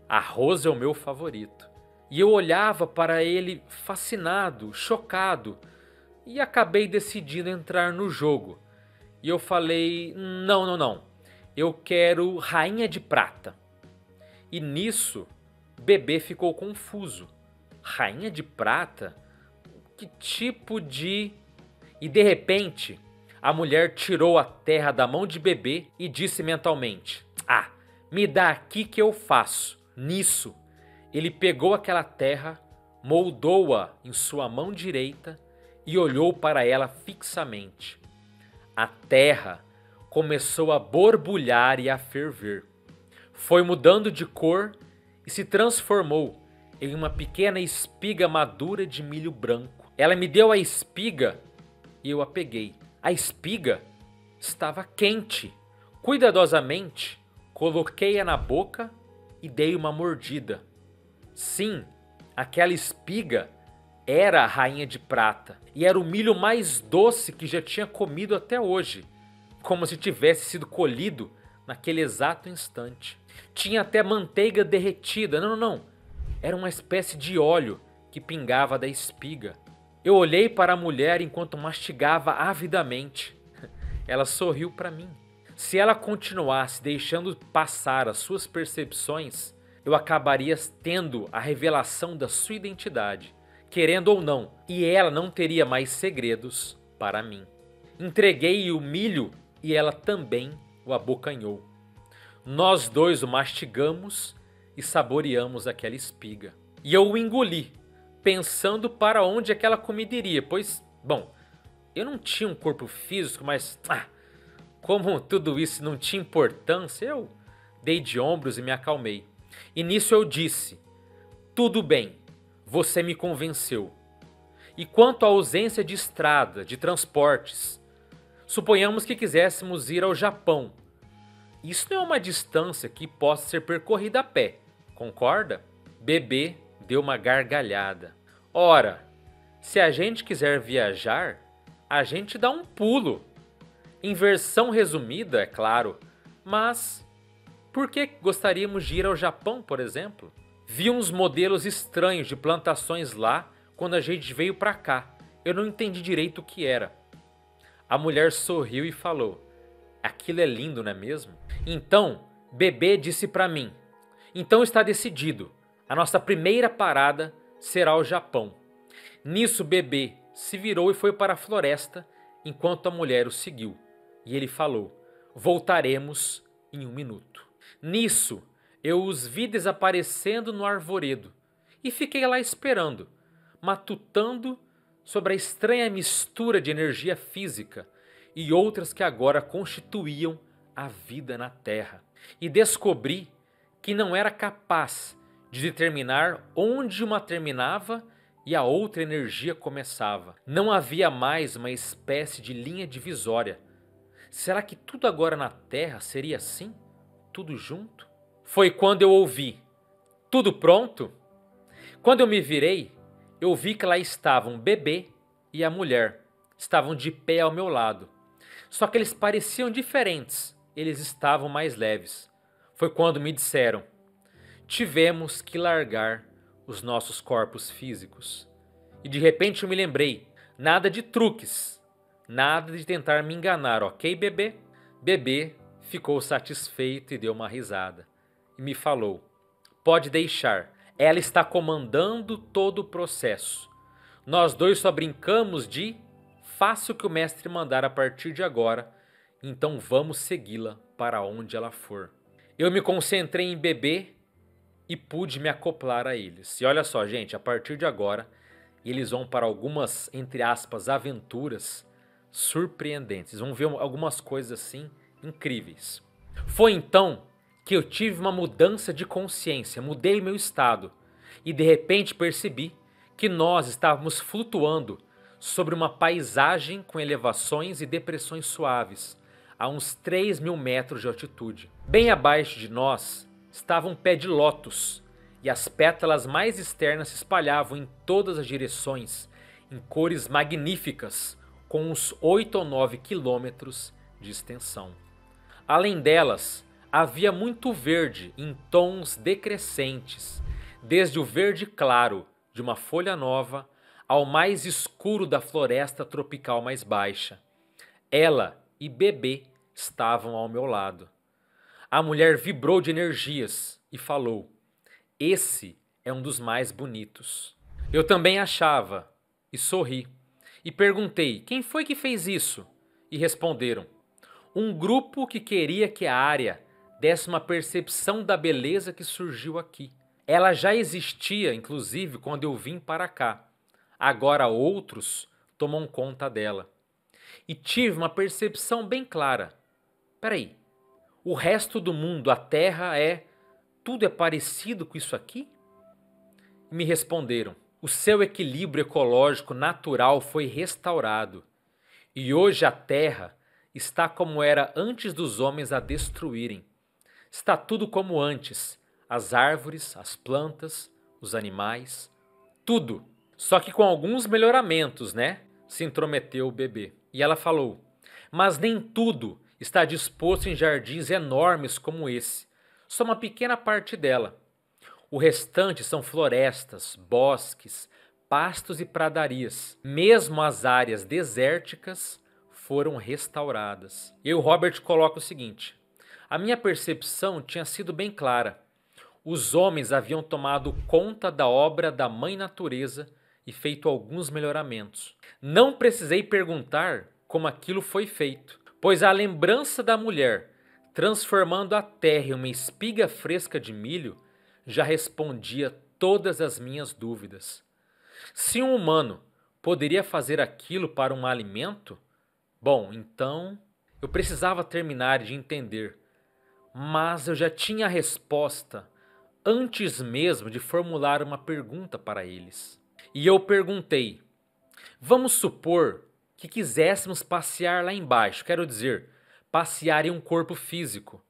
Arroz é o meu favorito. E eu olhava para ele fascinado, chocado, e acabei decidindo entrar no jogo. E eu falei: não. Eu quero rainha de prata. E nisso, Bebê ficou confuso. Rainha de prata? Que tipo de... E de repente, a mulher tirou a terra da mão de Bebê e disse mentalmente: ah, me dá aqui que eu faço. Nisso, ele pegou aquela terra, moldou-a em sua mão direita e olhou para ela fixamente. A terra começou a borbulhar e a ferver. Foi mudando de cor e se transformou em uma pequena espiga madura de milho branco. Ela me deu a espiga e eu a peguei. A espiga estava quente. Cuidadosamente, coloquei-a na boca e dei uma mordida. Sim, aquela espiga era a rainha de prata e era o milho mais doce que já tinha comido até hoje, como se tivesse sido colhido naquele exato instante. Tinha até manteiga derretida. Não. Era uma espécie de óleo que pingava da espiga. Eu olhei para a mulher enquanto mastigava avidamente. Ela sorriu para mim. Se ela continuasse deixando passar as suas percepções, eu acabaria tendo a revelação da sua identidade, querendo ou não, e ela não teria mais segredos para mim. Entreguei o milho e ela também o abocanhou. Nós dois o mastigamos e saboreamos aquela espiga. E eu o engoli, pensando para onde aquela comida iria, pois, bom, eu não tinha um corpo físico, mas como tudo isso não tinha importância, eu dei de ombros e me acalmei. E nisso eu disse: tudo bem, você me convenceu. E quanto à ausência de estrada, de transportes, suponhamos que quiséssemos ir ao Japão. Isso não é uma distância que possa ser percorrida a pé, concorda? Bebê deu uma gargalhada. Ora, se a gente quiser viajar, a gente dá um pulo. Em versão resumida, é claro, mas por que gostaríamos de ir ao Japão, por exemplo? Vi uns modelos estranhos de plantações lá quando a gente veio para cá. Eu não entendi direito o que era. A mulher sorriu e falou: aquilo é lindo, não é mesmo? Então, Bebê disse para mim: então está decidido. A nossa primeira parada será o Japão. Nisso, Bebê se virou e foi para a floresta, enquanto a mulher o seguiu. E ele falou: voltaremos em 1 minuto. Nisso, eu os vi desaparecendo no arvoredo e fiquei lá esperando, matutando sobre a estranha mistura de energia física e outras que agora constituíam a vida na Terra. E descobri que não era capaz de determinar onde uma terminava e a outra energia começava. Não havia mais uma espécie de linha divisória. Será que tudo agora na Terra seria assim? Tudo junto? Foi quando eu ouvi: tudo pronto? Quando eu me virei, eu vi que lá estavam Bebê e a mulher. Estavam de pé ao meu lado. Só que eles pareciam diferentes. Eles estavam mais leves. Foi quando me disseram: tivemos que largar os nossos corpos físicos. E de repente eu me lembrei: nada de truques. Nada de tentar me enganar, ok, Bebê? Bebê ficou satisfeito e deu uma risada. E me falou: pode deixar. Ela está comandando todo o processo. Nós dois só brincamos de faça o que o mestre mandar a partir de agora, então vamos segui-la para onde ela for. Eu me concentrei em Bebê e pude me acoplar a eles. E olha só, gente, a partir de agora, eles vão para algumas, entre aspas, aventuras surpreendentes. Vão ver algumas coisas assim incríveis. Foi então que eu tive uma mudança de consciência, mudei meu estado e de repente percebi que nós estávamos flutuando sobre uma paisagem com elevações e depressões suaves, a uns 3.000 metros de altitude. Bem abaixo de nós estava um pé de lótus e as pétalas mais externas se espalhavam em todas as direções, em cores magníficas, com uns 8 ou 9 quilômetros de extensão. Além delas, havia muito verde em tons decrescentes, desde o verde claro de uma folha nova ao mais escuro da floresta tropical mais baixa. Ela e bebê estavam ao meu lado. A mulher vibrou de energias e falou: "Esse é um dos mais bonitos." Eu também achava e sorri. E perguntei: "Quem foi que fez isso?" E responderam: "Um grupo que queria que a área desse uma percepção da beleza que surgiu aqui. Ela já existia, inclusive, quando eu vim para cá. Agora outros tomam conta dela." E tive uma percepção bem clara. Peraí, o resto do mundo, a Terra tudo é parecido com isso aqui? E me responderam: "O seu equilíbrio ecológico natural foi restaurado. E hoje a Terra está como era antes dos homens a destruírem. Está tudo como antes, as árvores, as plantas, os animais, tudo. Só que com alguns melhoramentos, né?" Se intrometeu o bebê. E ela falou: "Mas nem tudo está disposto em jardins enormes como esse. Só uma pequena parte dela. O restante são florestas, bosques, pastos e pradarias. Mesmo as áreas desérticas foram restauradas." E o Robert coloca o seguinte: "A minha percepção tinha sido bem clara. Os homens haviam tomado conta da obra da Mãe Natureza e feito alguns melhoramentos. Não precisei perguntar como aquilo foi feito, pois a lembrança da mulher transformando a terra em uma espiga fresca de milho já respondia todas as minhas dúvidas. Se um humano poderia fazer aquilo para um alimento, bom, então eu precisava terminar de entender. Mas eu já tinha a resposta antes mesmo de formular uma pergunta para eles. E eu perguntei: vamos supor que quiséssemos passear lá embaixo, quero dizer, passear em um corpo físico.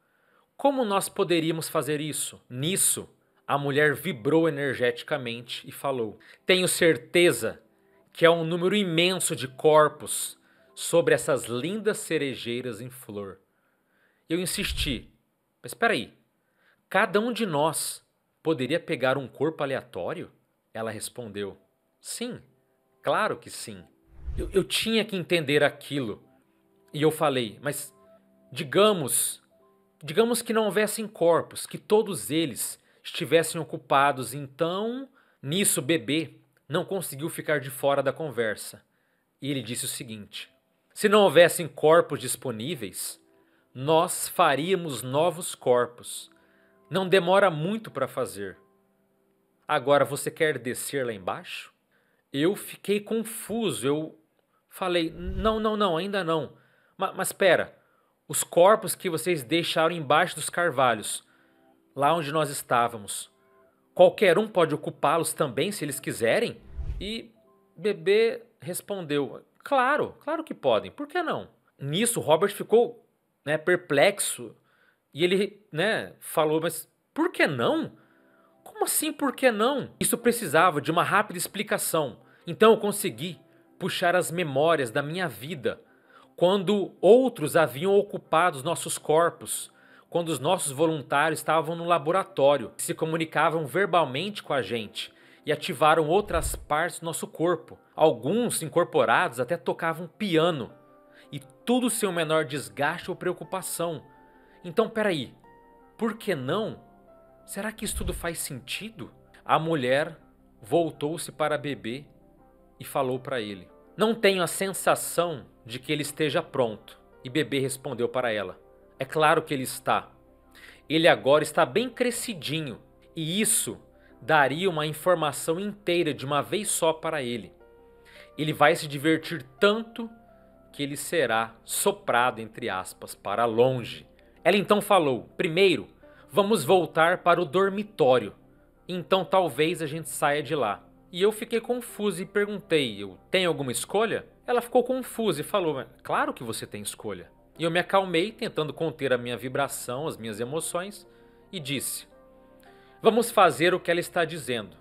Como nós poderíamos fazer isso?" Nisso, a mulher vibrou energeticamente e falou: "Tenho certeza que há um número imenso de corpos sobre essas lindas cerejeiras em flor." Eu insisti: "Mas espera aí, cada um de nós poderia pegar um corpo aleatório?" Ela respondeu: "Sim, claro que sim." Eu tinha que entender aquilo. E eu falei: "Mas digamos que não houvessem corpos, que todos eles estivessem ocupados, então..." Nisso o bebê não conseguiu ficar de fora da conversa. E ele disse o seguinte: "Se não houvessem corpos disponíveis, nós faríamos novos corpos. Não demora muito para fazer. Agora você quer descer lá embaixo?" Eu fiquei confuso, eu falei: Não, ainda não. Mas espera, os corpos que vocês deixaram embaixo dos carvalhos, lá onde nós estávamos, qualquer um pode ocupá-los também se eles quiserem?" E bebê respondeu: claro que podem, por que não?" Nisso Robert ficou, perplexo e ele, falou: "Mas por que não? Como assim por que não?" Isso precisava de uma rápida explicação. Então eu consegui puxar as memórias da minha vida, quando outros haviam ocupado os nossos corpos, quando os nossos voluntários estavam no laboratório, se comunicavam verbalmente com a gente e ativaram outras partes do nosso corpo. Alguns incorporados até tocavam piano, e tudo sem o menor desgaste ou preocupação. Então peraí, por que não? Será que isso tudo faz sentido? A mulher voltou-se para bebê e falou para ele: "Não tenho a sensação de que ele esteja pronto." E bebê respondeu para ela: "É claro que ele está. Ele agora está bem crescidinho E isso daria uma informação inteira de uma vez só para ele. Ele vai se divertir tanto que ele será soprado, entre aspas, para longe. Ela então falou: primeiro, vamos voltar para o dormitório. Então talvez a gente saia de lá. E eu fiquei confuso e perguntei: eu tenho alguma escolha? Ela ficou confusa e falou: claro que você tem escolha. E eu me acalmei, tentando conter a minha vibração, as minhas emoções, e disse: vamos fazer o que ela está dizendo.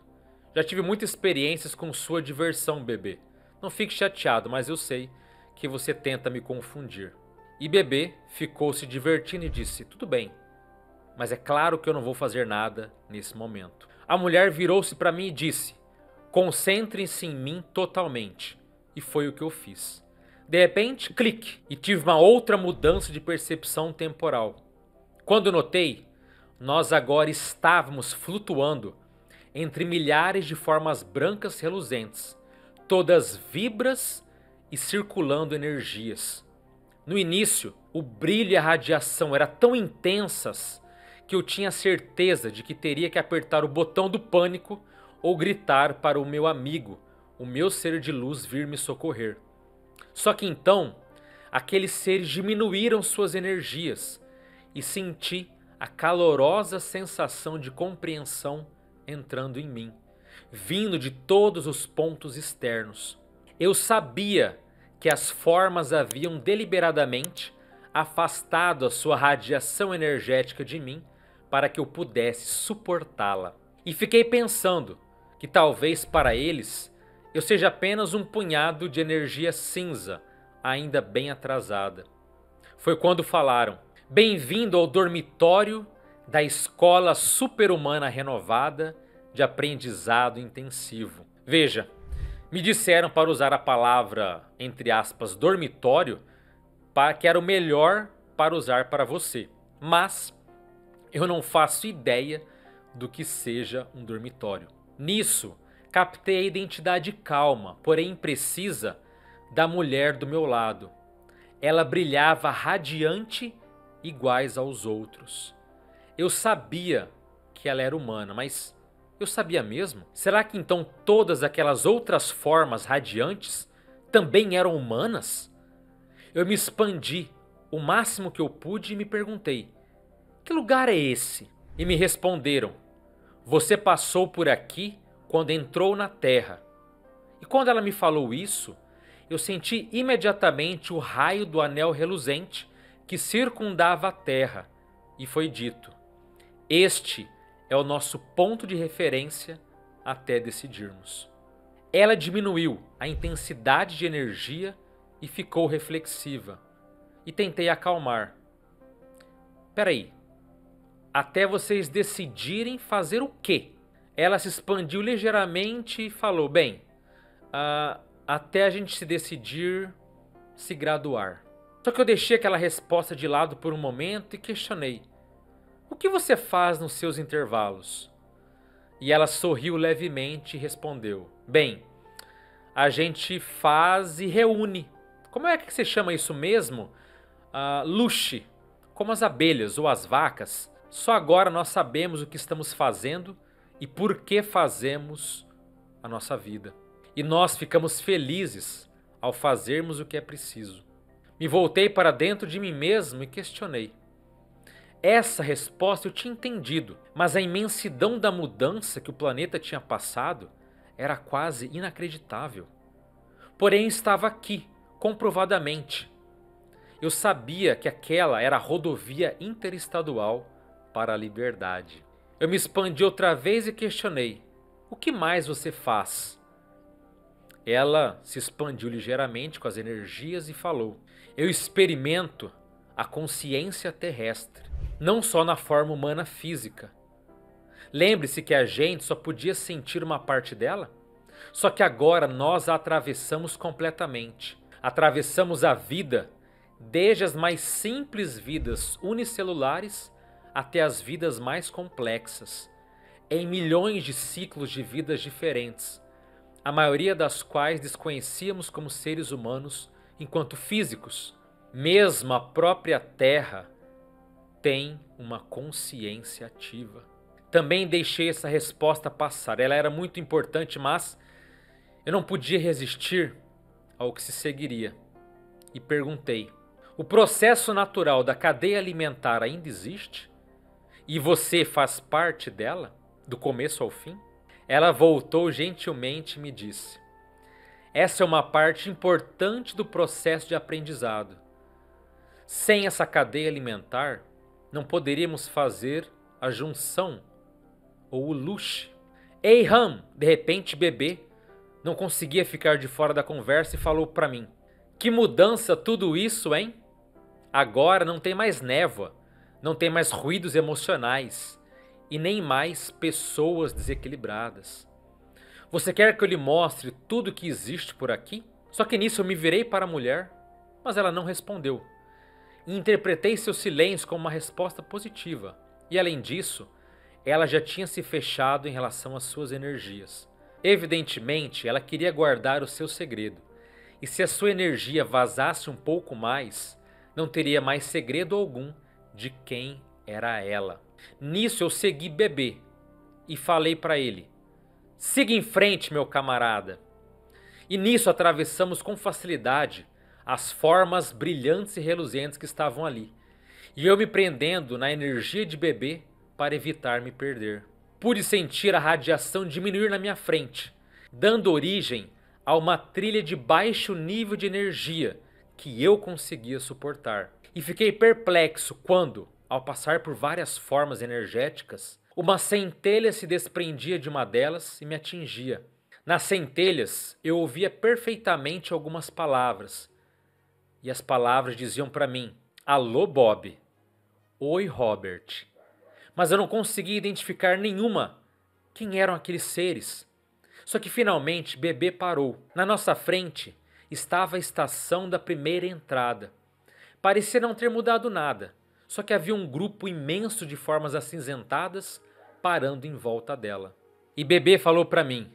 Já tive muitas experiências com sua diversão, bebê. Não fique chateado, mas eu sei que você tenta me confundir. E bebê ficou se divertindo e disse: tudo bem, mas é claro que eu não vou fazer nada nesse momento. A mulher virou-se para mim e disse: concentre-se em mim totalmente. E foi o que eu fiz. De repente, clique, e tive uma outra mudança de percepção temporal. Quando notei, nós agora estávamos flutuando entre milhares de formas brancas reluzentes, todas vibras e circulando energias. No início, o brilho e a radiação eram tão intensas que eu tinha certeza de que teria que apertar o botão do pânico ou gritar para o meu amigo, o meu ser de luz, vir me socorrer. Só que então, aqueles seres diminuíram suas energias e senti a calorosa sensação de compreensão entrando em mim, vindo de todos os pontos externos. Eu sabia que as formas haviam deliberadamente afastado a sua radiação energética de mim para que eu pudesse suportá-la. E fiquei pensando que talvez para eles eu seja apenas um punhado de energia cinza, ainda bem atrasada. Foi quando falaram: bem-vindo ao dormitório da Escola Super-Humana Renovada de Aprendizado Intensivo. Veja, me disseram para usar a palavra, entre aspas, dormitório, que era o melhor para usar para você. Mas eu não faço ideia do que seja um dormitório. Nisso, captei a identidade calma, porém imprecisa, da mulher do meu lado. Ela brilhava radiante, iguais aos outros. Eu sabia que ela era humana, mas eu sabia mesmo? Será que então todas aquelas outras formas radiantes também eram humanas? Eu me expandi o máximo que eu pude e me perguntei: que lugar é esse? E me responderam: você passou por aqui quando entrou na Terra. E quando ela me falou isso, eu senti imediatamente o raio do anel reluzente que circundava a Terra, e foi dito: este é o nosso ponto de referência até decidirmos. Ela diminuiu a intensidade de energia e ficou reflexiva. E tentei acalmar. Peraí, até vocês decidirem fazer o quê? Ela se expandiu ligeiramente e falou: bem, até a gente se decidir se graduar. Só que eu deixei aquela resposta de lado por um momento e questionei: o que você faz nos seus intervalos? E ela sorriu levemente e respondeu: bem, a gente faz e reúne. Como é que se chama isso mesmo? Luxe, como as abelhas ou as vacas. Só agora nós sabemos o que estamos fazendo e por que fazemos a nossa vida. E nós ficamos felizes ao fazermos o que é preciso. Me voltei para dentro de mim mesmo e questionei. Essa resposta eu tinha entendido, mas a imensidão da mudança que o planeta tinha passado era quase inacreditável. Porém estava aqui, comprovadamente. Eu sabia que aquela era a rodovia interestadual para a liberdade. Eu me expandi outra vez e questionei: o que mais você faz? Ela se expandiu ligeiramente com as energias e falou: eu experimento a consciência terrestre, não só na forma humana física. Lembre-se que a gente só podia sentir uma parte dela? Só que agora nós a atravessamos completamente. Atravessamos a vida, desde as mais simples vidas unicelulares até as vidas mais complexas, em milhões de ciclos de vidas diferentes, a maioria das quais desconhecíamos como seres humanos enquanto físicos. Mesmo a própria Terra tem uma consciência ativa. Também deixei essa resposta passar. Ela era muito importante, mas eu não podia resistir ao que se seguiria. E perguntei: o processo natural da cadeia alimentar ainda existe? E você faz parte dela, do começo ao fim? Ela voltou gentilmente e me disse: essa é uma parte importante do processo de aprendizado. Sem essa cadeia alimentar, não poderíamos fazer a junção ou o luxe. Ei, Ram! De repente, bebê não conseguia ficar de fora da conversa e falou para mim: que mudança tudo isso, hein? Agora não tem mais névoa, não tem mais ruídos emocionais e nem mais pessoas desequilibradas. Você quer que eu lhe mostre tudo que existe por aqui? Só que nisso eu me virei para a mulher, mas ela não respondeu. E interpretei seu silêncio como uma resposta positiva. E além disso, ela já tinha se fechado em relação às suas energias. Evidentemente, ela queria guardar o seu segredo. E se a sua energia vazasse um pouco mais, não teria mais segredo algum de quem era ela. Nisso eu segui bebê e falei para ele: siga em frente, meu camarada. E nisso atravessamos com facilidade as formas brilhantes e reluzentes que estavam ali. E eu me prendendo na energia de bebê para evitar me perder. Pude sentir a radiação diminuir na minha frente, dando origem a uma trilha de baixo nível de energia que eu conseguia suportar. E fiquei perplexo quando, ao passar por várias formas energéticas, uma centelha se desprendia de uma delas e me atingia. Nas centelhas eu ouvia perfeitamente algumas palavras. E as palavras diziam para mim: alô, Bob. Oi, Robert. Mas eu não conseguia identificar nenhuma. Quem eram aqueles seres? Só que finalmente bebê parou. Na nossa frente estava a estação da primeira entrada. Parecia não ter mudado nada, só que havia um grupo imenso de formas acinzentadas parando em volta dela. E bebê falou para mim: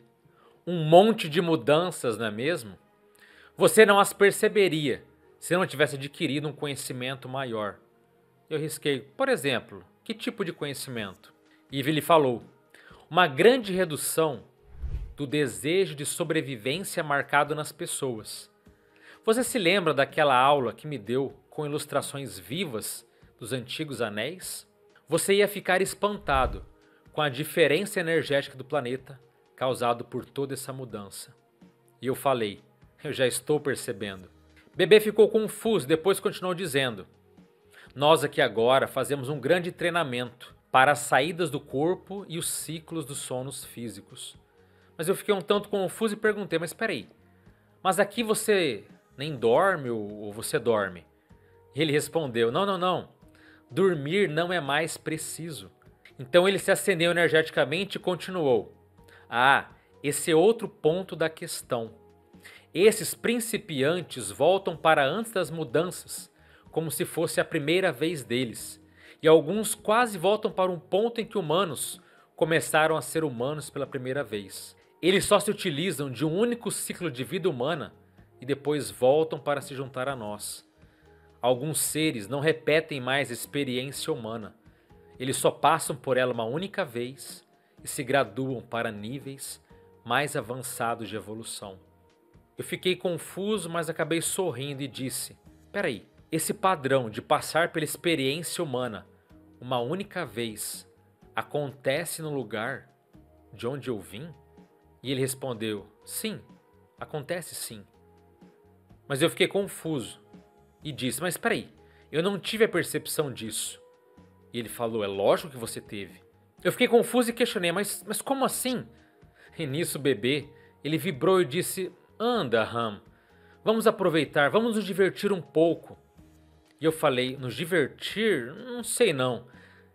um monte de mudanças, não é mesmo? Você não as perceberia se não tivesse adquirido um conhecimento maior. Eu risquei: por exemplo, que tipo de conhecimento? E ele falou: uma grande redução do desejo de sobrevivência marcado nas pessoas. Você se lembra daquela aula que me deu com ilustrações vivas dos antigos anéis? Você ia ficar espantado com a diferença energética do planeta causado por toda essa mudança. E eu falei: eu já estou percebendo. Bebê ficou confuso, depois continuou dizendo: nós aqui agora fazemos um grande treinamento para as saídas do corpo e os ciclos dos sonos físicos. Mas eu fiquei um tanto confuso e perguntei: mas espera aí, mas aqui você nem dorme ou você dorme? E ele respondeu: não. Dormir não é mais preciso. Então ele se acendeu energeticamente e continuou: ah, esse é outro ponto da questão. Esses principiantes voltam para antes das mudanças, como se fosse a primeira vez deles. E alguns quase voltam para um ponto em que humanos começaram a ser humanos pela primeira vez. Eles só se utilizam de um único ciclo de vida humana e depois voltam para se juntar a nós. Alguns seres não repetem mais a experiência humana. Eles só passam por ela uma única vez e se graduam para níveis mais avançados de evolução. Eu fiquei confuso, mas acabei sorrindo e disse: peraí, esse padrão de passar pela experiência humana uma única vez acontece no lugar de onde eu vim? E ele respondeu: sim, acontece sim. Mas eu fiquei confuso e disse: mas espera aí, eu não tive a percepção disso. E ele falou: é lógico que você teve. Eu fiquei confuso e questionei: mas como assim? E nisso o bebê, ele vibrou e disse: anda, Ram, vamos aproveitar, vamos nos divertir um pouco. E eu falei: nos divertir? Não sei não.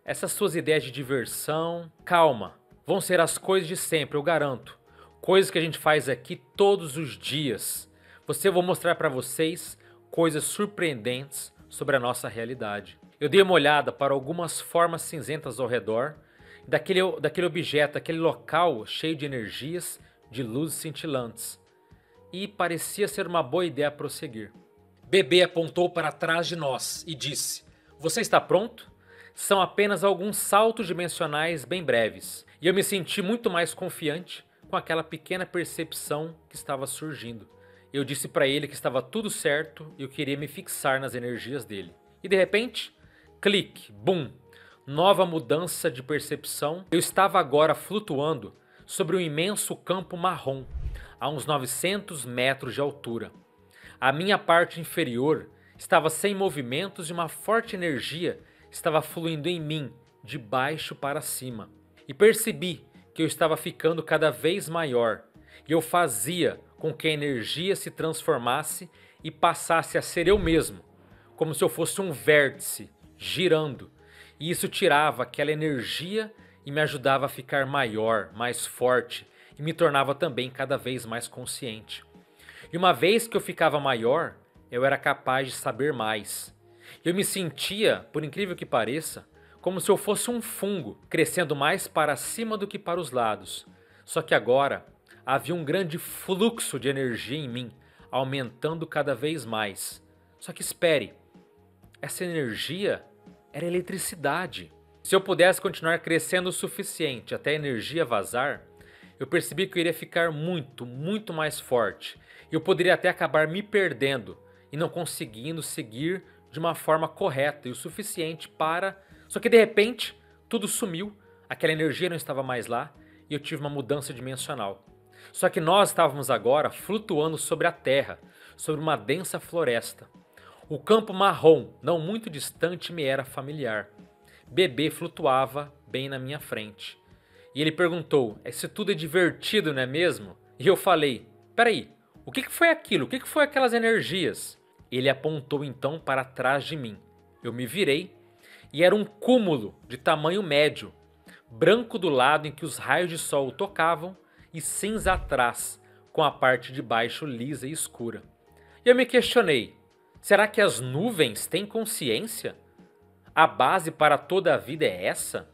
Essas suas ideias de diversão, calma, vão ser as coisas de sempre, eu garanto. Coisas que a gente faz aqui todos os dias. Eu vou mostrar para vocês coisas surpreendentes sobre a nossa realidade. Eu dei uma olhada para algumas formas cinzentas ao redor, daquele objeto, aquele local cheio de energias, de luzes cintilantes. E parecia ser uma boa ideia prosseguir. Bebê apontou para trás de nós e disse: você está pronto? são apenas alguns saltos dimensionais bem breves. E eu me senti muito mais confiante com aquela pequena percepção que estava surgindo. Eu disse para ele que estava tudo certo e eu queria me fixar nas energias dele. E de repente, clique, bum, nova mudança de percepção. Eu estava agora flutuando sobre um imenso campo marrom, a uns 900 metros de altura. A minha parte inferior estava sem movimentos e uma forte energia estava fluindo em mim, de baixo para cima. E percebi que eu estava ficando cada vez maior, e eu fazia com que a energia se transformasse e passasse a ser eu mesmo, como se eu fosse um vértice, girando, e isso tirava aquela energia e me ajudava a ficar maior, mais forte, e me tornava também cada vez mais consciente. E uma vez que eu ficava maior, eu era capaz de saber mais. Eu me sentia, por incrível que pareça, como se eu fosse um fungo, crescendo mais para cima do que para os lados. Só que agora havia um grande fluxo de energia em mim, aumentando cada vez mais. Só que espere, essa energia era eletricidade. Se eu pudesse continuar crescendo o suficiente até a energia vazar, eu percebi que eu iria ficar muito mais forte. Eu poderia até acabar me perdendo e não conseguindo seguir de uma forma correta e o suficiente para... Só que de repente, tudo sumiu, aquela energia não estava mais lá e eu tive uma mudança dimensional. Só que nós estávamos agora flutuando sobre a terra, sobre uma densa floresta. O campo marrom, não muito distante, me era familiar. Bebê flutuava bem na minha frente. E ele perguntou, isso tudo é divertido, não é mesmo? E eu falei, peraí, o que foi aquilo? O que foi aquelas energias? Ele apontou então para trás de mim. Eu me virei e era um cúmulo de tamanho médio, branco do lado em que os raios de sol o tocavam e cinza atrás, com a parte de baixo lisa e escura. E eu me questionei, será que as nuvens têm consciência? A base para toda a vida é essa?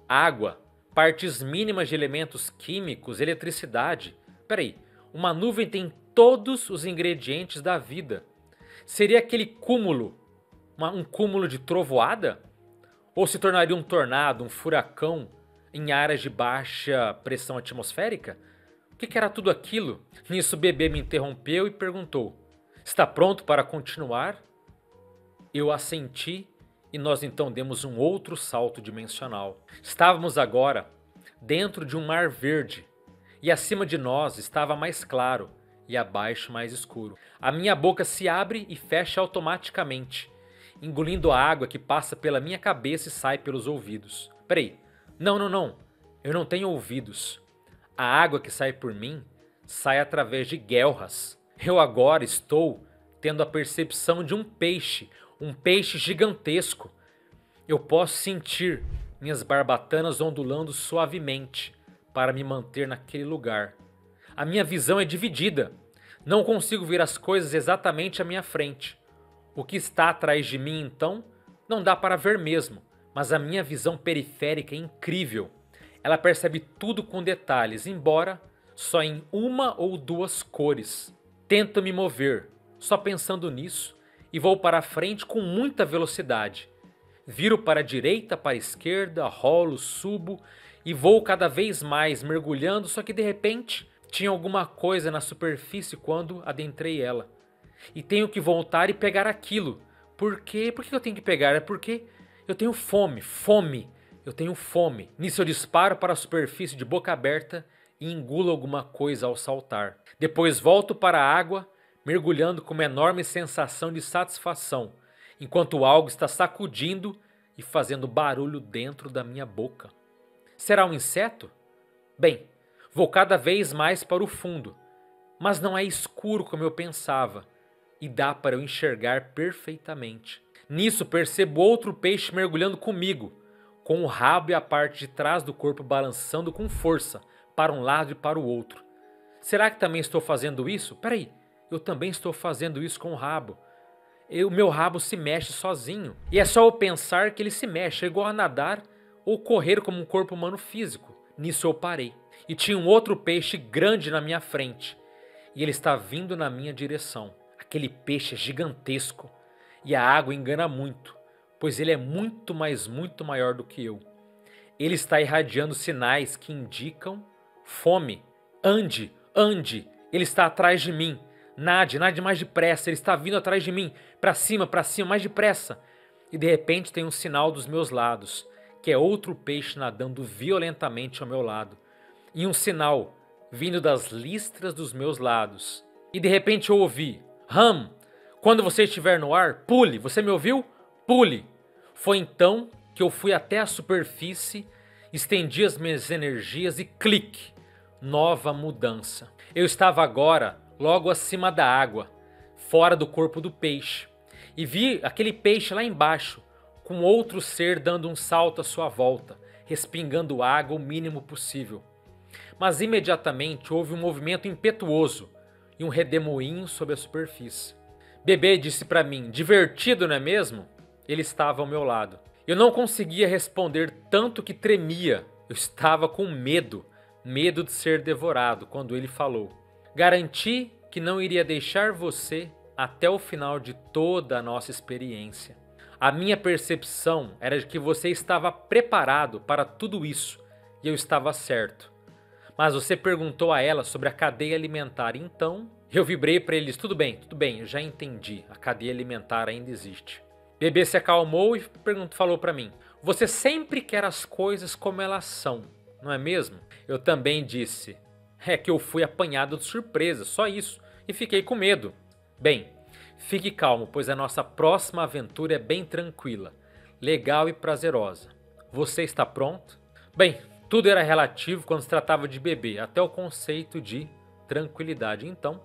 Água, partes mínimas de elementos químicos, eletricidade. Peraí, uma nuvem tem todos os ingredientes da vida. Seria aquele cúmulo, um cúmulo de trovoada? Ou se tornaria um tornado, um furacão em áreas de baixa pressão atmosférica? O que era tudo aquilo? Nisso o bebê me interrompeu e perguntou, está pronto para continuar? Eu assenti e nós então demos um outro salto dimensional. Estávamos agora dentro de um mar verde e acima de nós estava mais claro e abaixo mais escuro. A minha boca se abre e fecha automaticamente, engolindo a água que passa pela minha cabeça e sai pelos ouvidos. Peraí, não, eu não tenho ouvidos. A água que sai por mim sai através de guelras. Eu agora estou tendo a percepção de um peixe gigantesco. Eu posso sentir minhas barbatanas ondulando suavemente para me manter naquele lugar. A minha visão é dividida. Não consigo ver as coisas exatamente à minha frente. O que está atrás de mim, então, não dá para ver mesmo, mas a minha visão periférica é incrível. Ela percebe tudo com detalhes, embora só em uma ou duas cores. Tento me mover, só pensando nisso, e vou para a frente com muita velocidade. Viro para a direita, para a esquerda, rolo, subo e vou cada vez mais mergulhando, só que de repente tinha alguma coisa na superfície quando adentrei ela. E tenho que voltar e pegar aquilo. Por quê? Por que eu tenho que pegar? É porque eu tenho fome. Eu tenho fome. Nisso eu disparo para a superfície de boca aberta e engulo alguma coisa ao saltar. Depois volto para a água, mergulhando com uma enorme sensação de satisfação, enquanto algo está sacudindo e fazendo barulho dentro da minha boca. Será um inseto? Bem, vou cada vez mais para o fundo, mas não é escuro como eu pensava, e dá para eu enxergar perfeitamente. Nisso percebo outro peixe mergulhando comigo, com o rabo e a parte de trás do corpo balançando com força, para um lado e para o outro. Será que também estou fazendo isso? Peraí, eu também estou fazendo isso com o rabo. O meu rabo se mexe sozinho. E é só eu pensar que ele se mexe, é igual a nadar ou correr como um corpo humano físico. Nisso eu parei. E tinha um outro peixe grande na minha frente. E ele está vindo na minha direção. Aquele peixe é gigantesco. E a água engana muito, pois ele é muito maior do que eu. Ele está irradiando sinais que indicam fome. Ande, ande, ele está atrás de mim. Nade, nade mais depressa, ele está vindo atrás de mim. Para cima, mais depressa. E de repente tem um sinal dos meus lados, que é outro peixe nadando violentamente ao meu lado. E um sinal vindo das listras dos meus lados. E de repente eu ouvi: Ram, quando você estiver no ar, pule. Você me ouviu? Pule. Foi então que eu fui até a superfície, estendi as minhas energias e clique. Nova mudança. Eu estava agora logo acima da água, fora do corpo do peixe. E vi aquele peixe lá embaixo, com outro ser dando um salto à sua volta, respingando água o mínimo possível. Mas imediatamente houve um movimento impetuoso e um redemoinho sobre a superfície. Bebê disse para mim: divertido, não é mesmo? Ele estava ao meu lado. Eu não conseguia responder, tanto que tremia. Eu estava com medo de ser devorado quando ele falou: garanti que não iria deixar você até o final de toda a nossa experiência. A minha percepção era de que você estava preparado para tudo isso e eu estava certo. Mas você perguntou a ela sobre a cadeia alimentar, então eu vibrei para eles: tudo bem, eu já entendi, a cadeia alimentar ainda existe. Bebê se acalmou e falou para mim: você sempre quer as coisas como elas são, não é mesmo? Eu também disse: é que eu fui apanhado de surpresa, só isso, e fiquei com medo. Bem, fique calmo, pois a nossa próxima aventura é bem tranquila, legal e prazerosa. Você está pronto? Bem, tudo era relativo quando se tratava de bebê, até o conceito de tranquilidade. Então,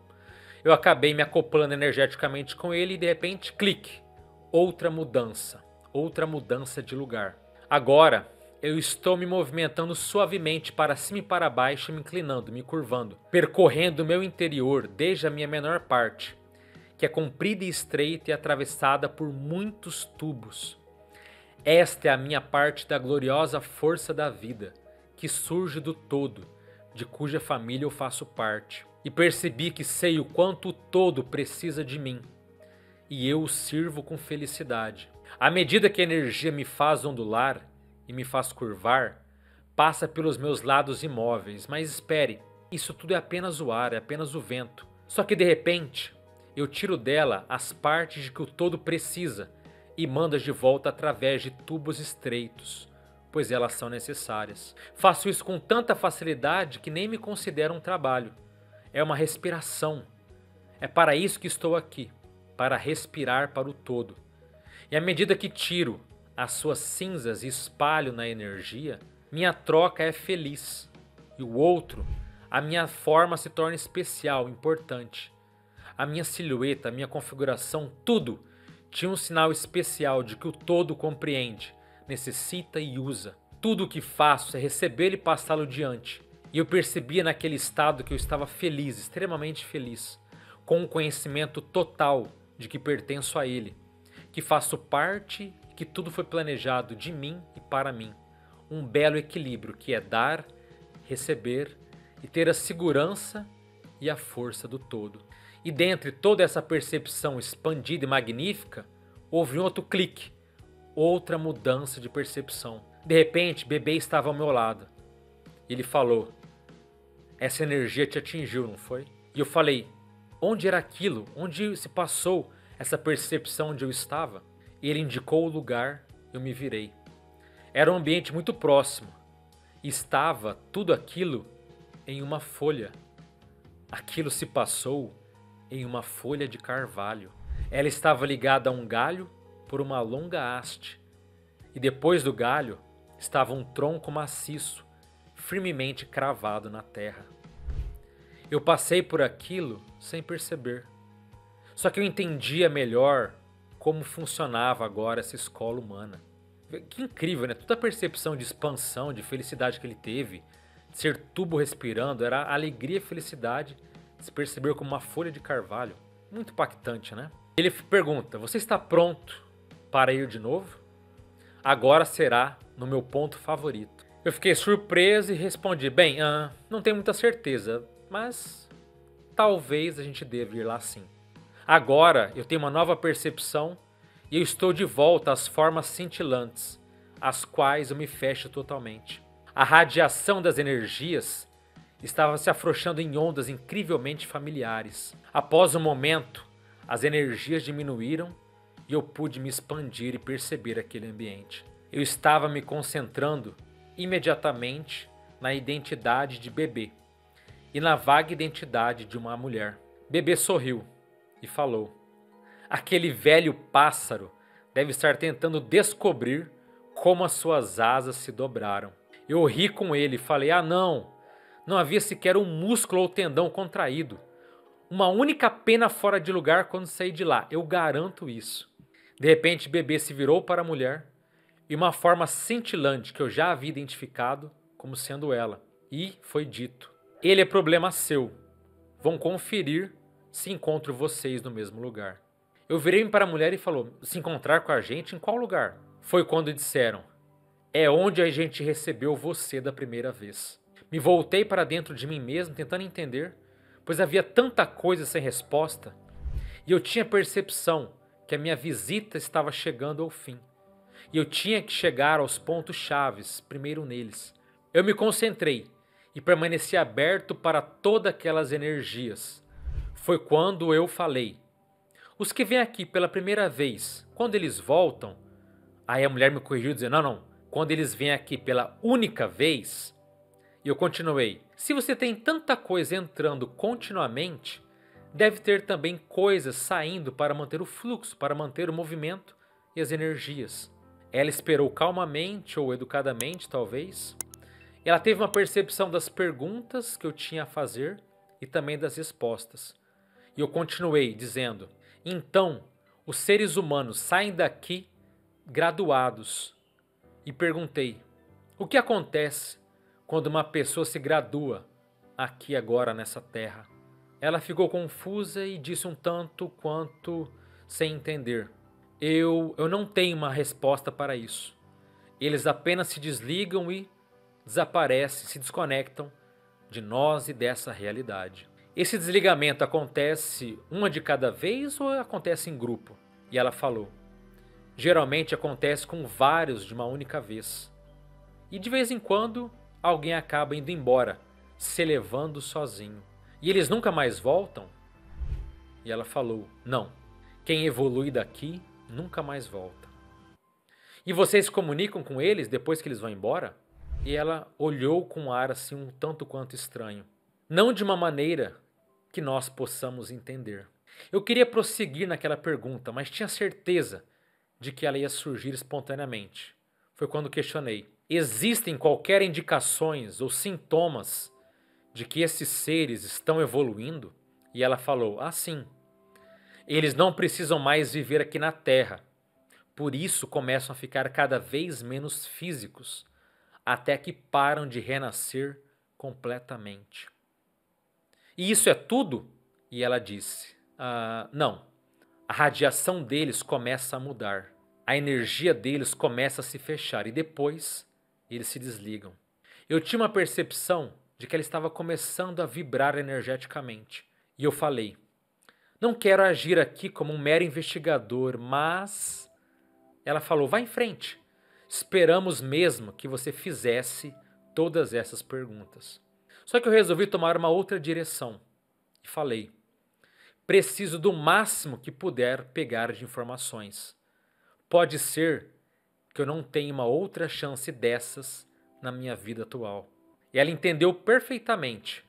eu acabei me acoplando energeticamente com ele e de repente, clique. Outra mudança de lugar. Agora, eu estou me movimentando suavemente para cima e para baixo, me inclinando, me curvando, percorrendo o meu interior desde a minha menor parte, que é comprida e estreita e atravessada por muitos tubos. Esta é a minha parte da gloriosa força da vida, que surge do todo, de cuja família eu faço parte. E percebi que sei o quanto o todo precisa de mim, e eu o sirvo com felicidade. À medida que a energia me faz ondular e me faz curvar, passa pelos meus lados imóveis, mas espere, isso tudo é apenas o ar, é apenas o vento. Só que de repente, eu tiro dela as partes de que o todo precisa e mando de volta através de tubos estreitos, pois elas são necessárias. Faço isso com tanta facilidade que nem me considero um trabalho. É uma respiração. É para isso que estou aqui, para respirar para o todo. E à medida que tiro as suas cinzas e espalho na energia, minha troca é feliz. E o outro, a minha forma se torna especial, importante. A minha silhueta, a minha configuração, tudo tinha um sinal especial de que o todo compreende, necessita e usa. Tudo o que faço é recebê-lo e passá-lo diante. E eu percebia naquele estado que eu estava feliz, extremamente feliz, com um conhecimento total de que pertenço a ele, que faço parte, que tudo foi planejado de mim e para mim. Um belo equilíbrio que é dar, receber e ter a segurança e a força do todo. E dentre toda essa percepção expandida e magnífica, houve um outro clique, outra mudança de percepção. De repente, bebê estava ao meu lado. Ele falou: essa energia te atingiu, não foi? E eu falei: onde era aquilo? Onde se passou essa percepção onde eu estava? E ele indicou o lugar, eu me virei. Era um ambiente muito próximo. E estava tudo aquilo em uma folha. Aquilo se passou em uma folha de carvalho. Ela estava ligada a um galho por uma longa haste. E depois do galho estava um tronco maciço, firmemente cravado na terra. Eu passei por aquilo sem perceber. Só que eu entendia melhor como funcionava agora essa escola humana. Que incrível, né? Toda a percepção de expansão, de felicidade que ele teve, de ser tubo respirando, era alegria e felicidade de se perceber como uma folha de carvalho. Muito impactante, né? Ele pergunta: você está pronto para ir de novo? Agora será no meu ponto favorito. Eu fiquei surpreso e respondi: bem, não tenho muita certeza, mas talvez a gente deva ir lá sim. Agora eu tenho uma nova percepção e eu estou de volta às formas cintilantes, às quais eu me fecho totalmente. A radiação das energias estava se afrouxando em ondas incrivelmente familiares. Após um momento, as energias diminuíram e eu pude me expandir e perceber aquele ambiente. Eu estava me concentrando imediatamente na identidade de Bebê e na vaga identidade de uma mulher. Bebê sorriu e falou: aquele velho pássaro deve estar tentando descobrir como as suas asas se dobraram. Eu ri com ele e falei: ah não havia sequer um músculo ou tendão contraído. Uma única pena fora de lugar quando saí de lá, eu garanto isso. De repente Bebê se virou para a mulher e uma forma cintilante que eu já havia identificado como sendo ela. E foi dito: ele é problema seu. Vão conferir se encontro vocês no mesmo lugar. Eu virei-me para a mulher e falou: se encontrar com a gente em qual lugar? Foi quando disseram: é onde a gente recebeu você da primeira vez. Me voltei para dentro de mim mesmo tentando entender, pois havia tanta coisa sem resposta e eu tinha percepção que a minha visita estava chegando ao fim. E eu tinha que chegar aos pontos chaves, primeiro neles. Eu me concentrei e permaneci aberto para todas aquelas energias. Foi quando eu falei: os que vêm aqui pela primeira vez, quando eles voltam... Aí a mulher me corrigiu dizendo: não, quando eles vêm aqui pela única vez... E eu continuei: se você tem tanta coisa entrando continuamente, deve ter também coisas saindo para manter o fluxo, para manter o movimento e as energias. Ela esperou calmamente ou educadamente, talvez. Ela teve uma percepção das perguntas que eu tinha a fazer e também das respostas. E eu continuei dizendo: então, os seres humanos saem daqui graduados. E perguntei: o que acontece quando uma pessoa se gradua aqui agora nessa terra? Ela ficou confusa e disse um tanto quanto sem entender: Eu não tenho uma resposta para isso. Eles apenas se desligam e desaparecem, se desconectam de nós e dessa realidade. Esse desligamento acontece uma de cada vez ou acontece em grupo? E ela falou: geralmente acontece com vários de uma única vez. E de vez em quando alguém acaba indo embora, se elevando sozinho. E eles nunca mais voltam? E ela falou: não. Quem evolui daqui nunca mais volta. E vocês se comunicam com eles depois que eles vão embora? E ela olhou com um ar assim um tanto quanto estranho. Não de uma maneira que nós possamos entender. Eu queria prosseguir naquela pergunta, mas tinha certeza de que ela ia surgir espontaneamente. Foi quando questionei: existem qualquer indicações ou sintomas de que esses seres estão evoluindo? E ela falou: ah, sim. Eles não precisam mais viver aqui na Terra. Por isso começam a ficar cada vez menos físicos, até que param de renascer completamente. E isso é tudo? E ela disse: não. A radiação deles começa a mudar. A energia deles começa a se fechar e depois eles se desligam. Eu tinha uma percepção de que ela estava começando a vibrar energeticamente. E eu falei: não quero agir aqui como um mero investigador, mas... Ela falou: vá em frente. Esperamos mesmo que você fizesse todas essas perguntas. Só que eu resolvi tomar uma outra direção. E falei: preciso do máximo que puder pegar de informações. Pode ser que eu não tenha uma outra chance dessas na minha vida atual. E ela entendeu perfeitamente,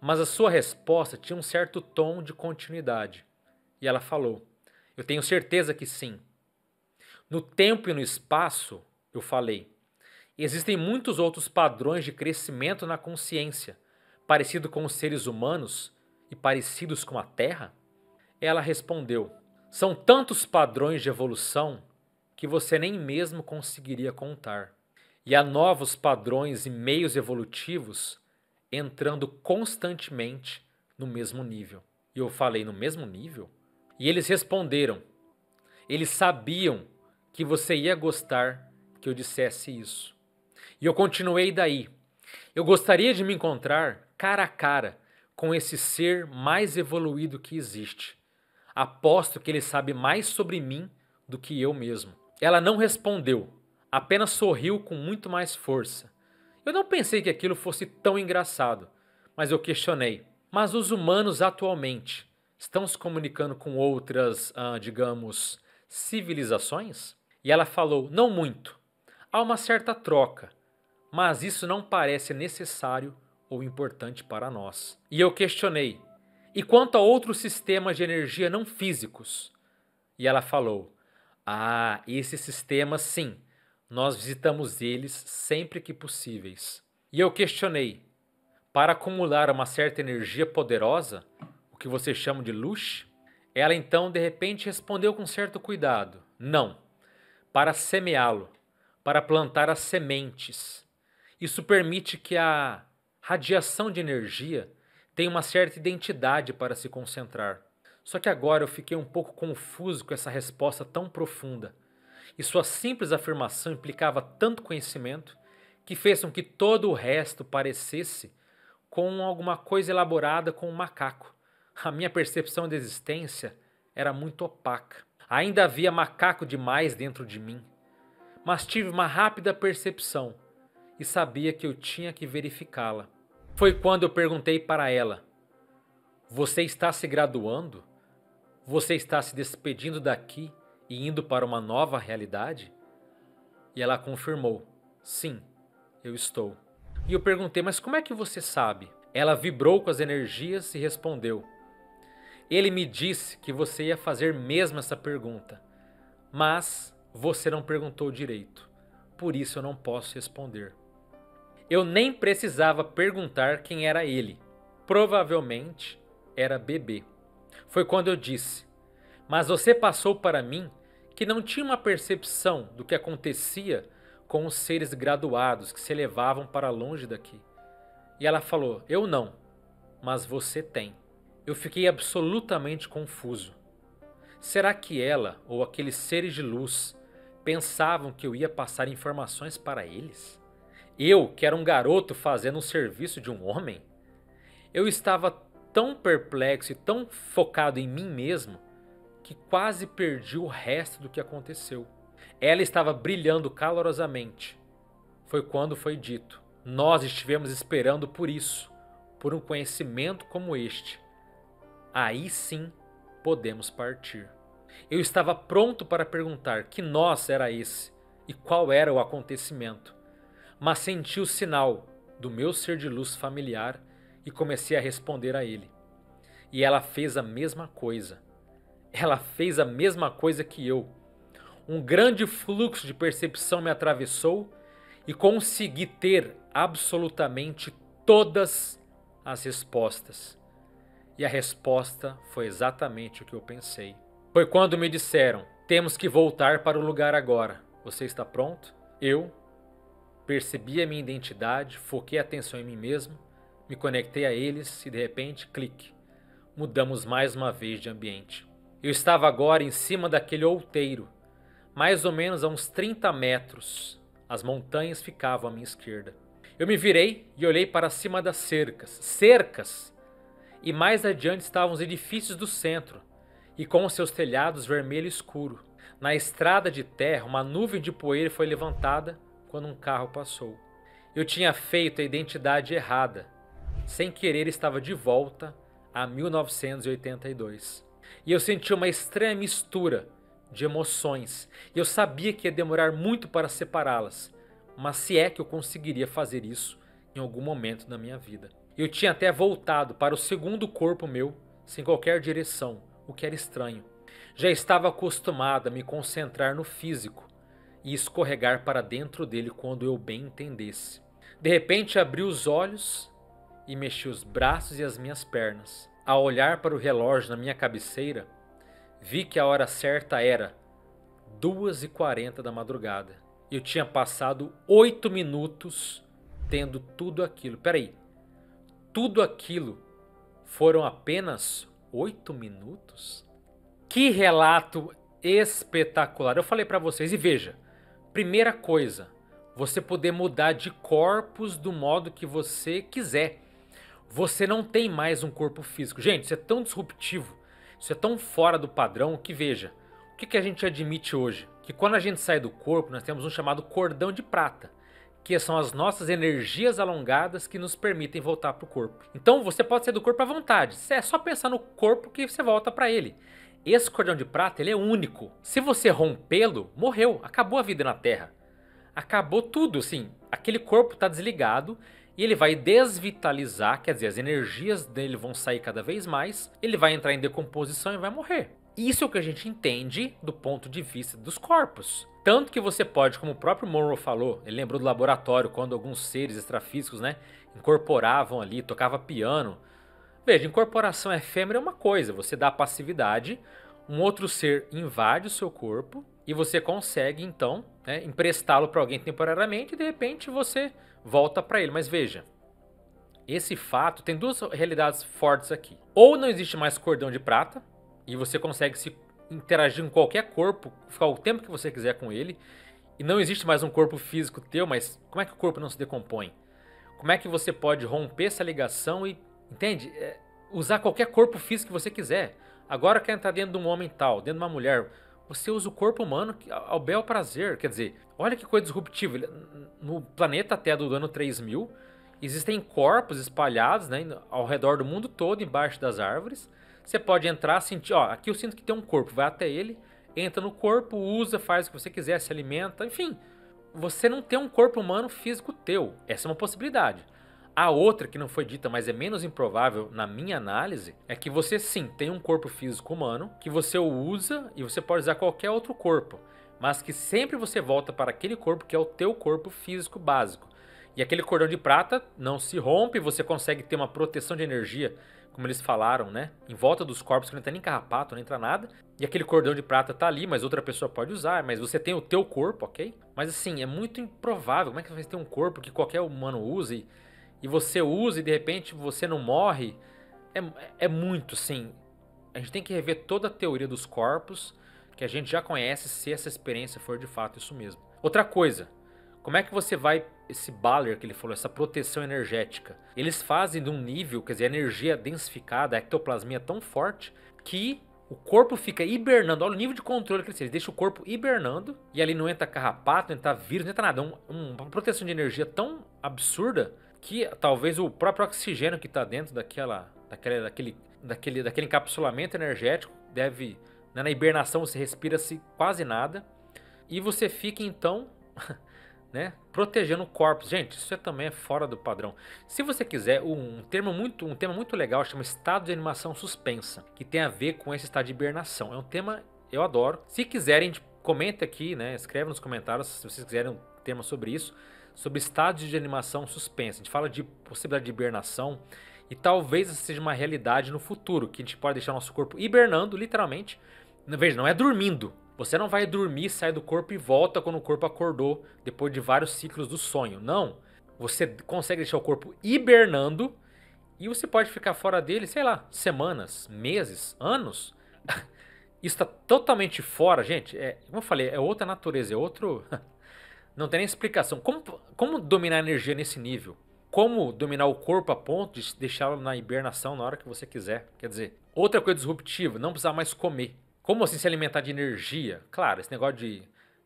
mas a sua resposta tinha um certo tom de continuidade. E ela falou: eu tenho certeza que sim. No tempo e no espaço, eu falei, existem muitos outros padrões de crescimento na consciência, parecido com os seres humanos e parecidos com a Terra? Ela respondeu: são tantos padrões de evolução que você nem mesmo conseguiria contar. E há novos padrões e meios evolutivos entrando constantemente no mesmo nível. E eu falei: no mesmo nível? E eles responderam: eles sabiam que você ia gostar que eu dissesse isso. E eu continuei daí. Eu gostaria de me encontrar cara a cara com esse ser mais evoluído que existe. Aposto que ele sabe mais sobre mim do que eu mesmo. Ela não respondeu, apenas sorriu com muito mais força. Eu não pensei que aquilo fosse tão engraçado, mas eu questionei. Mas os humanos atualmente estão se comunicando com outras, digamos, civilizações? E ela falou, não muito. Há uma certa troca, mas isso não parece necessário ou importante para nós. E eu questionei, e quanto a outros sistemas de energia não físicos? E ela falou, esses sistemas sim, nós visitamos eles sempre que possíveis. E eu questionei, para acumular uma certa energia poderosa, o que você chama de luz? Ela então de repente respondeu com certo cuidado, não, para semeá-lo, para plantar as sementes. Isso permite que a radiação de energia tenha uma certa identidade para se concentrar. Só que agora eu fiquei um pouco confuso com essa resposta tão profunda. E sua simples afirmação implicava tanto conhecimento que fez com que todo o resto parecesse com alguma coisa elaborada com um macaco. A minha percepção de existência era muito opaca. Ainda havia macaco demais dentro de mim. Mas tive uma rápida percepção e sabia que eu tinha que verificá-la. Foi quando eu perguntei para ela, você está se graduando? Você está se despedindo daqui e indo para uma nova realidade? E ela confirmou, sim, eu estou. E eu perguntei, mas como é que você sabe? Ela vibrou com as energias e respondeu, ele me disse que você ia fazer mesmo essa pergunta, mas você não perguntou direito, por isso eu não posso responder. Eu nem precisava perguntar quem era ele, provavelmente era bebê. Foi quando eu disse, mas você passou para mim que não tinha uma percepção do que acontecia com os seres graduados que se elevavam para longe daqui. E ela falou, eu não, mas você tem. Eu fiquei absolutamente confuso. Será que ela ou aqueles seres de luz pensavam que eu ia passar informações para eles? Eu, que era um garoto fazendo um serviço de um homem? Eu estava tão perplexo e tão focado em mim mesmo que quase perdi o resto do que aconteceu. Ela estava brilhando calorosamente. Foi quando foi dito, nós estivemos esperando por isso, por um conhecimento como este. Aí sim podemos partir. Eu estava pronto para perguntar que nós era esse e qual era o acontecimento, mas senti o sinal do meu ser de luz familiar e comecei a responder a ele. E ela fez a mesma coisa. Ela fez a mesma coisa que eu. Um grande fluxo de percepção me atravessou e consegui ter absolutamente todas as respostas. E a resposta foi exatamente o que eu pensei. Foi quando me disseram, temos que voltar para o lugar agora. Você está pronto? Eu percebi a minha identidade, foquei a atenção em mim mesmo, me conectei a eles e de repente, clique. Mudamos mais uma vez de ambiente. Eu estava agora em cima daquele outeiro, mais ou menos a uns 30 metros. As montanhas ficavam à minha esquerda. Eu me virei e olhei para cima das cercas. Cercas! E mais adiante estavam os edifícios do centro, e com seus telhados vermelho escuro. Na estrada de terra, uma nuvem de poeira foi levantada quando um carro passou. Eu tinha feito a identidade errada. Sem querer estava de volta a 1982. E eu senti uma estranha mistura de emoções. E eu sabia que ia demorar muito para separá-las. Mas se é que eu conseguiria fazer isso em algum momento da minha vida. Eu tinha até voltado para o segundo corpo meu, sem qualquer direção, o que era estranho. Já estava acostumado a me concentrar no físico e escorregar para dentro dele quando eu bem entendesse. De repente abri os olhos e mexi os braços e as minhas pernas. Ao olhar para o relógio na minha cabeceira, vi que a hora certa era 2h40 da madrugada. Eu tinha passado 8 minutos tendo tudo aquilo. Peraí, tudo aquilo foram apenas 8 minutos? Que relato espetacular. Eu falei para vocês, e veja, primeira coisa, você poder mudar de corpos do modo que você quiser. Você não tem mais um corpo físico. Gente, isso é tão disruptivo, isso é tão fora do padrão que, veja, que a gente admite hoje? Que quando a gente sai do corpo, nós temos um chamado cordão de prata, que são as nossas energias alongadas que nos permitem voltar para o corpo. Então você pode sair do corpo à vontade, é só pensar no corpo que você volta para ele. Esse cordão de prata, ele é único. Se você rompê-lo, morreu, acabou a vida na Terra. Acabou tudo, assim. Aquele corpo está desligado e ele vai desvitalizar, quer dizer, as energias dele vão sair cada vez mais, ele vai entrar em decomposição e vai morrer. Isso é o que a gente entende do ponto de vista dos corpos. Tanto que você pode, como o próprio Monroe falou, ele lembrou do laboratório, quando alguns seres extrafísicos, né, incorporavam ali, tocava piano. Veja, incorporação efêmera é uma coisa, você dá passividade, um outro ser invade o seu corpo e você consegue então, né, emprestá-lo para alguém temporariamente e de repente você volta para ele. Mas veja, esse fato tem duas realidades fortes aqui. Ou não existe mais cordão de prata e você consegue se interagir com qualquer corpo, ficar o tempo que você quiser com ele, e não existe mais um corpo físico teu, mas como é que o corpo não se decompõe? Como é que você pode romper essa ligação e, entende? Usar qualquer corpo físico que você quiser. Agora quer entrar dentro de um homem tal, dentro de uma mulher, você usa o corpo humano ao bel prazer. Quer dizer, olha que coisa disruptiva. No planeta Terra do ano 3000, existem corpos espalhados, né, ao redor do mundo todo, embaixo das árvores. Você pode entrar, sentir, ó, aqui eu sinto que tem um corpo, vai até ele, entra no corpo, usa, faz o que você quiser, se alimenta, enfim. Você não tem um corpo humano físico teu, essa é uma possibilidade. A outra, que não foi dita, mas é menos improvável na minha análise, é que você sim tem um corpo físico humano, que você o usa e você pode usar qualquer outro corpo, mas que sempre você volta para aquele corpo que é o teu corpo físico básico. E aquele cordão de prata não se rompe, você consegue ter uma proteção de energia, como eles falaram, né? Em volta dos corpos, que não tem nem carrapato, não entra nada. E aquele cordão de prata tá ali, mas outra pessoa pode usar. Mas você tem o teu corpo, ok? Mas assim, é muito improvável. Como é que você tem um corpo que qualquer humano usa e você usa e de repente você não morre? É muito, sim. A gente tem que rever toda a teoria dos corpos, que a gente já conhece, se essa experiência for de fato isso mesmo. Outra coisa, como é que você vai, esse Baller que ele falou, essa proteção energética? Eles fazem de um nível, quer dizer, a energia densificada, a ectoplasmia é tão forte que o corpo fica hibernando. Olha o nível de controle que eles têm. Eles deixam o corpo hibernando e ali não entra carrapato, não entra vírus, não entra nada. Uma proteção de energia tão absurda que talvez o próprio oxigênio que está dentro daquele encapsulamento energético deve, né, na hibernação você respira-se quase nada e você fica então né, protegendo corpos. Gente, isso também é fora do padrão. Se você quiser, um tema muito legal chama estado de animação suspensa, que tem a ver com esse estado de hibernação. É um tema eu adoro. Se quiserem, comenta aqui, né, escreve nos comentários se vocês quiserem um tema sobre isso, sobre estados de animação suspensa. A gente fala de possibilidade de hibernação e talvez essa seja uma realidade no futuro, que a gente pode deixar nosso corpo hibernando, literalmente. Veja, não é dormindo. Você não vai dormir, sai do corpo e volta quando o corpo acordou, depois de vários ciclos do sonho. Não. Você consegue deixar o corpo hibernando e você pode ficar fora dele, sei lá, semanas, meses, anos. Isso está totalmente fora, gente. Como eu falei, é outra natureza, é outro... Não tem nem explicação. Como dominar a energia nesse nível? Como dominar o corpo a ponto de deixá-lo na hibernação na hora que você quiser? Quer dizer, outra coisa disruptiva, não precisar mais comer. Como assim se alimentar de energia? Claro, esse negócio de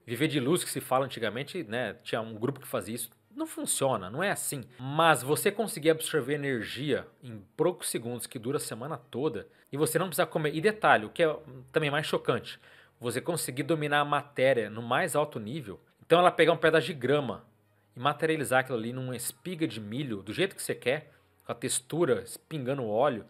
viver de luz que se fala antigamente, né? Tinha um grupo que fazia isso. Não funciona, não é assim. Mas você conseguir absorver energia em poucos segundos, que dura a semana toda, e você não precisar comer. E detalhe, o que é também mais chocante, você conseguir dominar a matéria no mais alto nível. Então ela pegar um pedaço de grama e materializar aquilo ali numa espiga de milho, do jeito que você quer, com a textura, espingando óleo.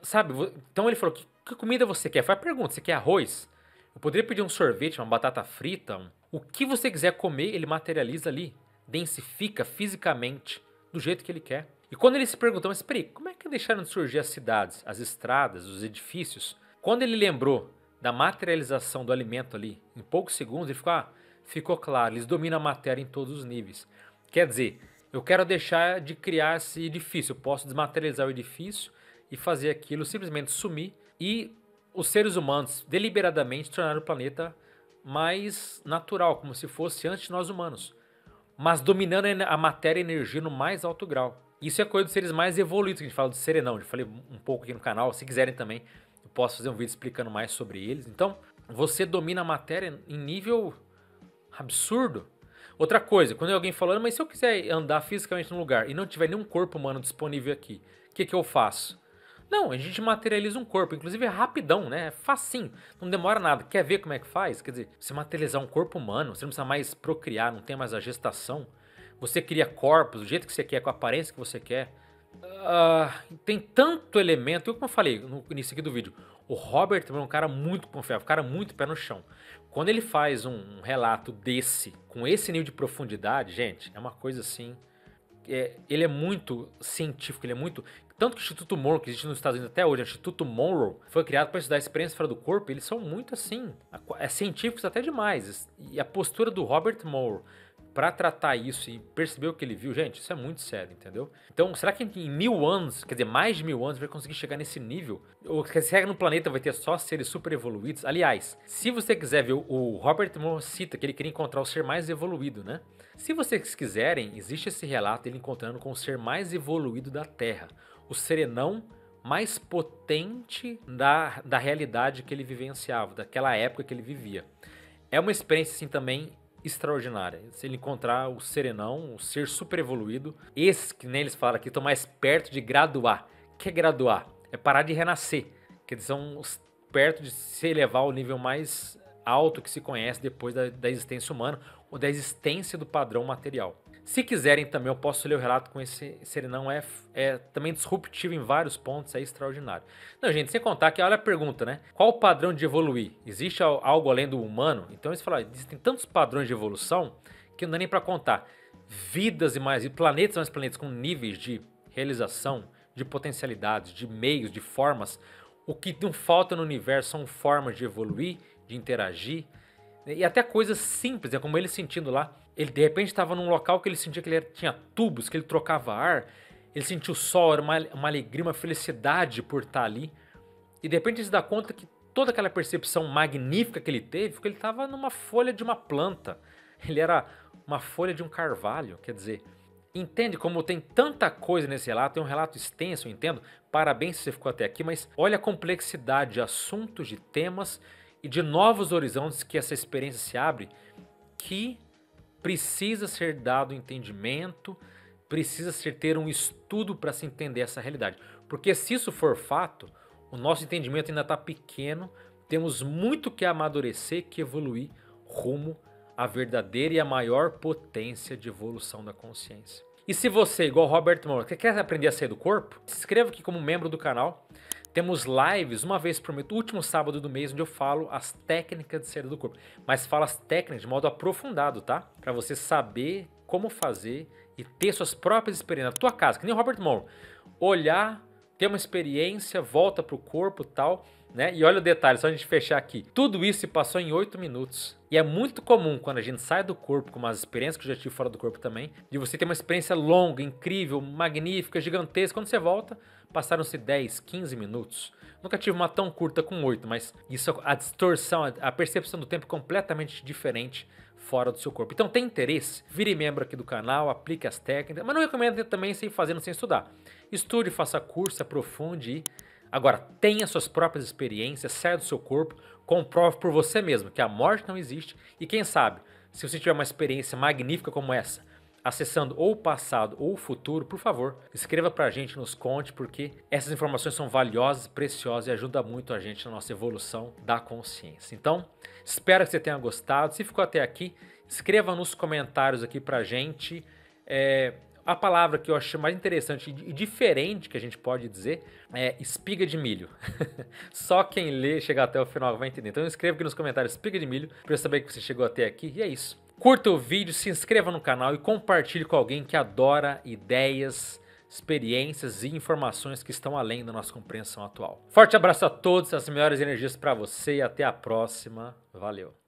Sabe? Então ele falou, que comida você quer? Foi a pergunta, você quer arroz? Eu poderia pedir um sorvete, uma batata frita, o que você quiser comer, ele materializa ali. Densifica fisicamente, do jeito que ele quer. E quando ele se perguntou, mas peraí, como é que deixaram de surgir as cidades, as estradas, os edifícios? Quando ele lembrou da materialização do alimento ali, em poucos segundos, ele ficou claro, eles dominam a matéria em todos os níveis. Quer dizer, eu quero deixar de criar esse edifício, eu posso desmaterializar o edifício e fazer aquilo simplesmente sumir e os seres humanos deliberadamente tornaram o planeta mais natural, como se fosse antes de nós humanos, mas dominando a matéria e a energia no mais alto grau. Isso é coisa dos seres mais evoluídos, que a gente fala do serenão, eu falei um pouco aqui no canal, se quiserem também, eu posso fazer um vídeo explicando mais sobre eles. Então, você domina a matéria em nível absurdo. Outra coisa, quando alguém falando, mas se eu quiser andar fisicamente num lugar e não tiver nenhum corpo humano disponível aqui, o que eu faço? Não, a gente materializa um corpo, inclusive é rapidão, né? É facinho, não demora nada. Quer ver como é que faz? Quer dizer, você materializar um corpo humano, você não precisa mais procriar, não tem mais a gestação. Você cria corpos do jeito que você quer, com a aparência que você quer. Tem tanto elemento, como eu falei no início aqui do vídeo, o Robert é um cara muito confiável, um cara muito pé no chão. Quando ele faz um relato desse, com esse nível de profundidade, gente, é uma coisa assim... ele é muito científico, ele é muito... Tanto que o Instituto Monroe, que existe nos Estados Unidos até hoje, o Instituto Monroe, foi criado para estudar a experiência fora do corpo, eles são muito assim, científicos até demais. E a postura do Robert Monroe para tratar isso e perceber o que ele viu, gente, isso é muito sério, entendeu? Então, será que em 1000 anos, quer dizer, mais de 1000 anos, vai conseguir chegar nesse nível? Ou será que no planeta vai ter só seres super evoluídos? Aliás, se você quiser ver, o Robert Monroe cita que ele queria encontrar o ser mais evoluído, né? Se vocês quiserem, existe esse relato dele encontrando com o ser mais evoluído da Terra, o serenão mais potente da realidade que ele vivenciava, daquela época que ele vivia. É uma experiência assim também extraordinária. Se ele encontrar o serenão, o ser super evoluído, esses que nem eles falam aqui estão mais perto de graduar. O que é graduar? É parar de renascer, que eles são perto de se elevar ao nível mais alto que se conhece depois da existência humana ou da existência do padrão material. Se quiserem também, eu posso ler o relato com esse serenão, é também disruptivo em vários pontos, é extraordinário. Não, gente, sem contar que, olha a pergunta, né? Qual o padrão de evoluir? Existe algo além do humano? Então eles falam, existem tantos padrões de evolução que não dá nem para contar. Vidas e planetas mais planetas com níveis de realização, de potencialidades, de meios, de formas. O que não falta no universo são formas de evoluir, de interagir, e até coisas simples, né? Como ele sentindo lá, ele de repente estava num local que ele sentia que ele tinha tubos, que ele trocava ar, ele sentiu o sol, era uma alegria, uma felicidade por estar ali, e de repente ele se dá conta que toda aquela percepção magnífica que ele teve, porque ele estava numa folha de uma planta, ele era uma folha de um carvalho, quer dizer, entende como tem tanta coisa nesse relato, é um relato extenso, eu entendo, parabéns se você ficou até aqui, mas olha a complexidade de assuntos, de temas, e de novos horizontes que essa experiência se abre, que precisa ser dado entendimento, precisa ter um estudo para se entender essa realidade. Porque se isso for fato, o nosso entendimento ainda está pequeno, temos muito que amadurecer, que evoluir rumo à verdadeira e à maior potência de evolução da consciência. E se você, igual Robert Monroe, quer aprender a sair do corpo, se inscreva aqui como membro do canal. Temos lives uma vez por mês, último sábado do mês, onde eu falo as técnicas de saída do corpo. Mas falo as técnicas de modo aprofundado, tá? Para você saber como fazer e ter suas próprias experiências na tua casa, que nem o Robert Monroe. Olhar, ter uma experiência, volta pro corpo e tal, né? E olha o detalhe, só a gente fechar aqui. Tudo isso se passou em 8 minutos. E é muito comum quando a gente sai do corpo, com umas experiências que eu já tive fora do corpo também, de você ter uma experiência longa, incrível, magnífica, gigantesca. Quando você volta, passaram-se 10, 15 minutos. Nunca tive uma tão curta com 8, mas isso, a distorção, a percepção do tempo é completamente diferente fora do seu corpo. Então tem interesse? Vire membro aqui do canal, aplique as técnicas, mas não recomendo também sem fazendo, sem estudar. Estude, faça curso, aprofunde e... Agora, tenha suas próprias experiências, saia do seu corpo, comprove por você mesmo que a morte não existe e quem sabe, se você tiver uma experiência magnífica como essa, acessando ou o passado ou o futuro, por favor, escreva pra gente, nos conte, porque essas informações são valiosas, preciosas e ajudam muito a gente na nossa evolução da consciência. Então, espero que você tenha gostado. Se ficou até aqui, escreva nos comentários aqui pra gente a palavra que eu acho mais interessante e diferente que a gente pode dizer é espiga de milho. Só quem lê, chegar até o final vai entender. Então escreva aqui nos comentários espiga de milho para eu saber que você chegou até aqui. E é isso. Curta o vídeo, se inscreva no canal e compartilhe com alguém que adora ideias, experiências e informações que estão além da nossa compreensão atual. Forte abraço a todos, as melhores energias para você e até a próxima. Valeu!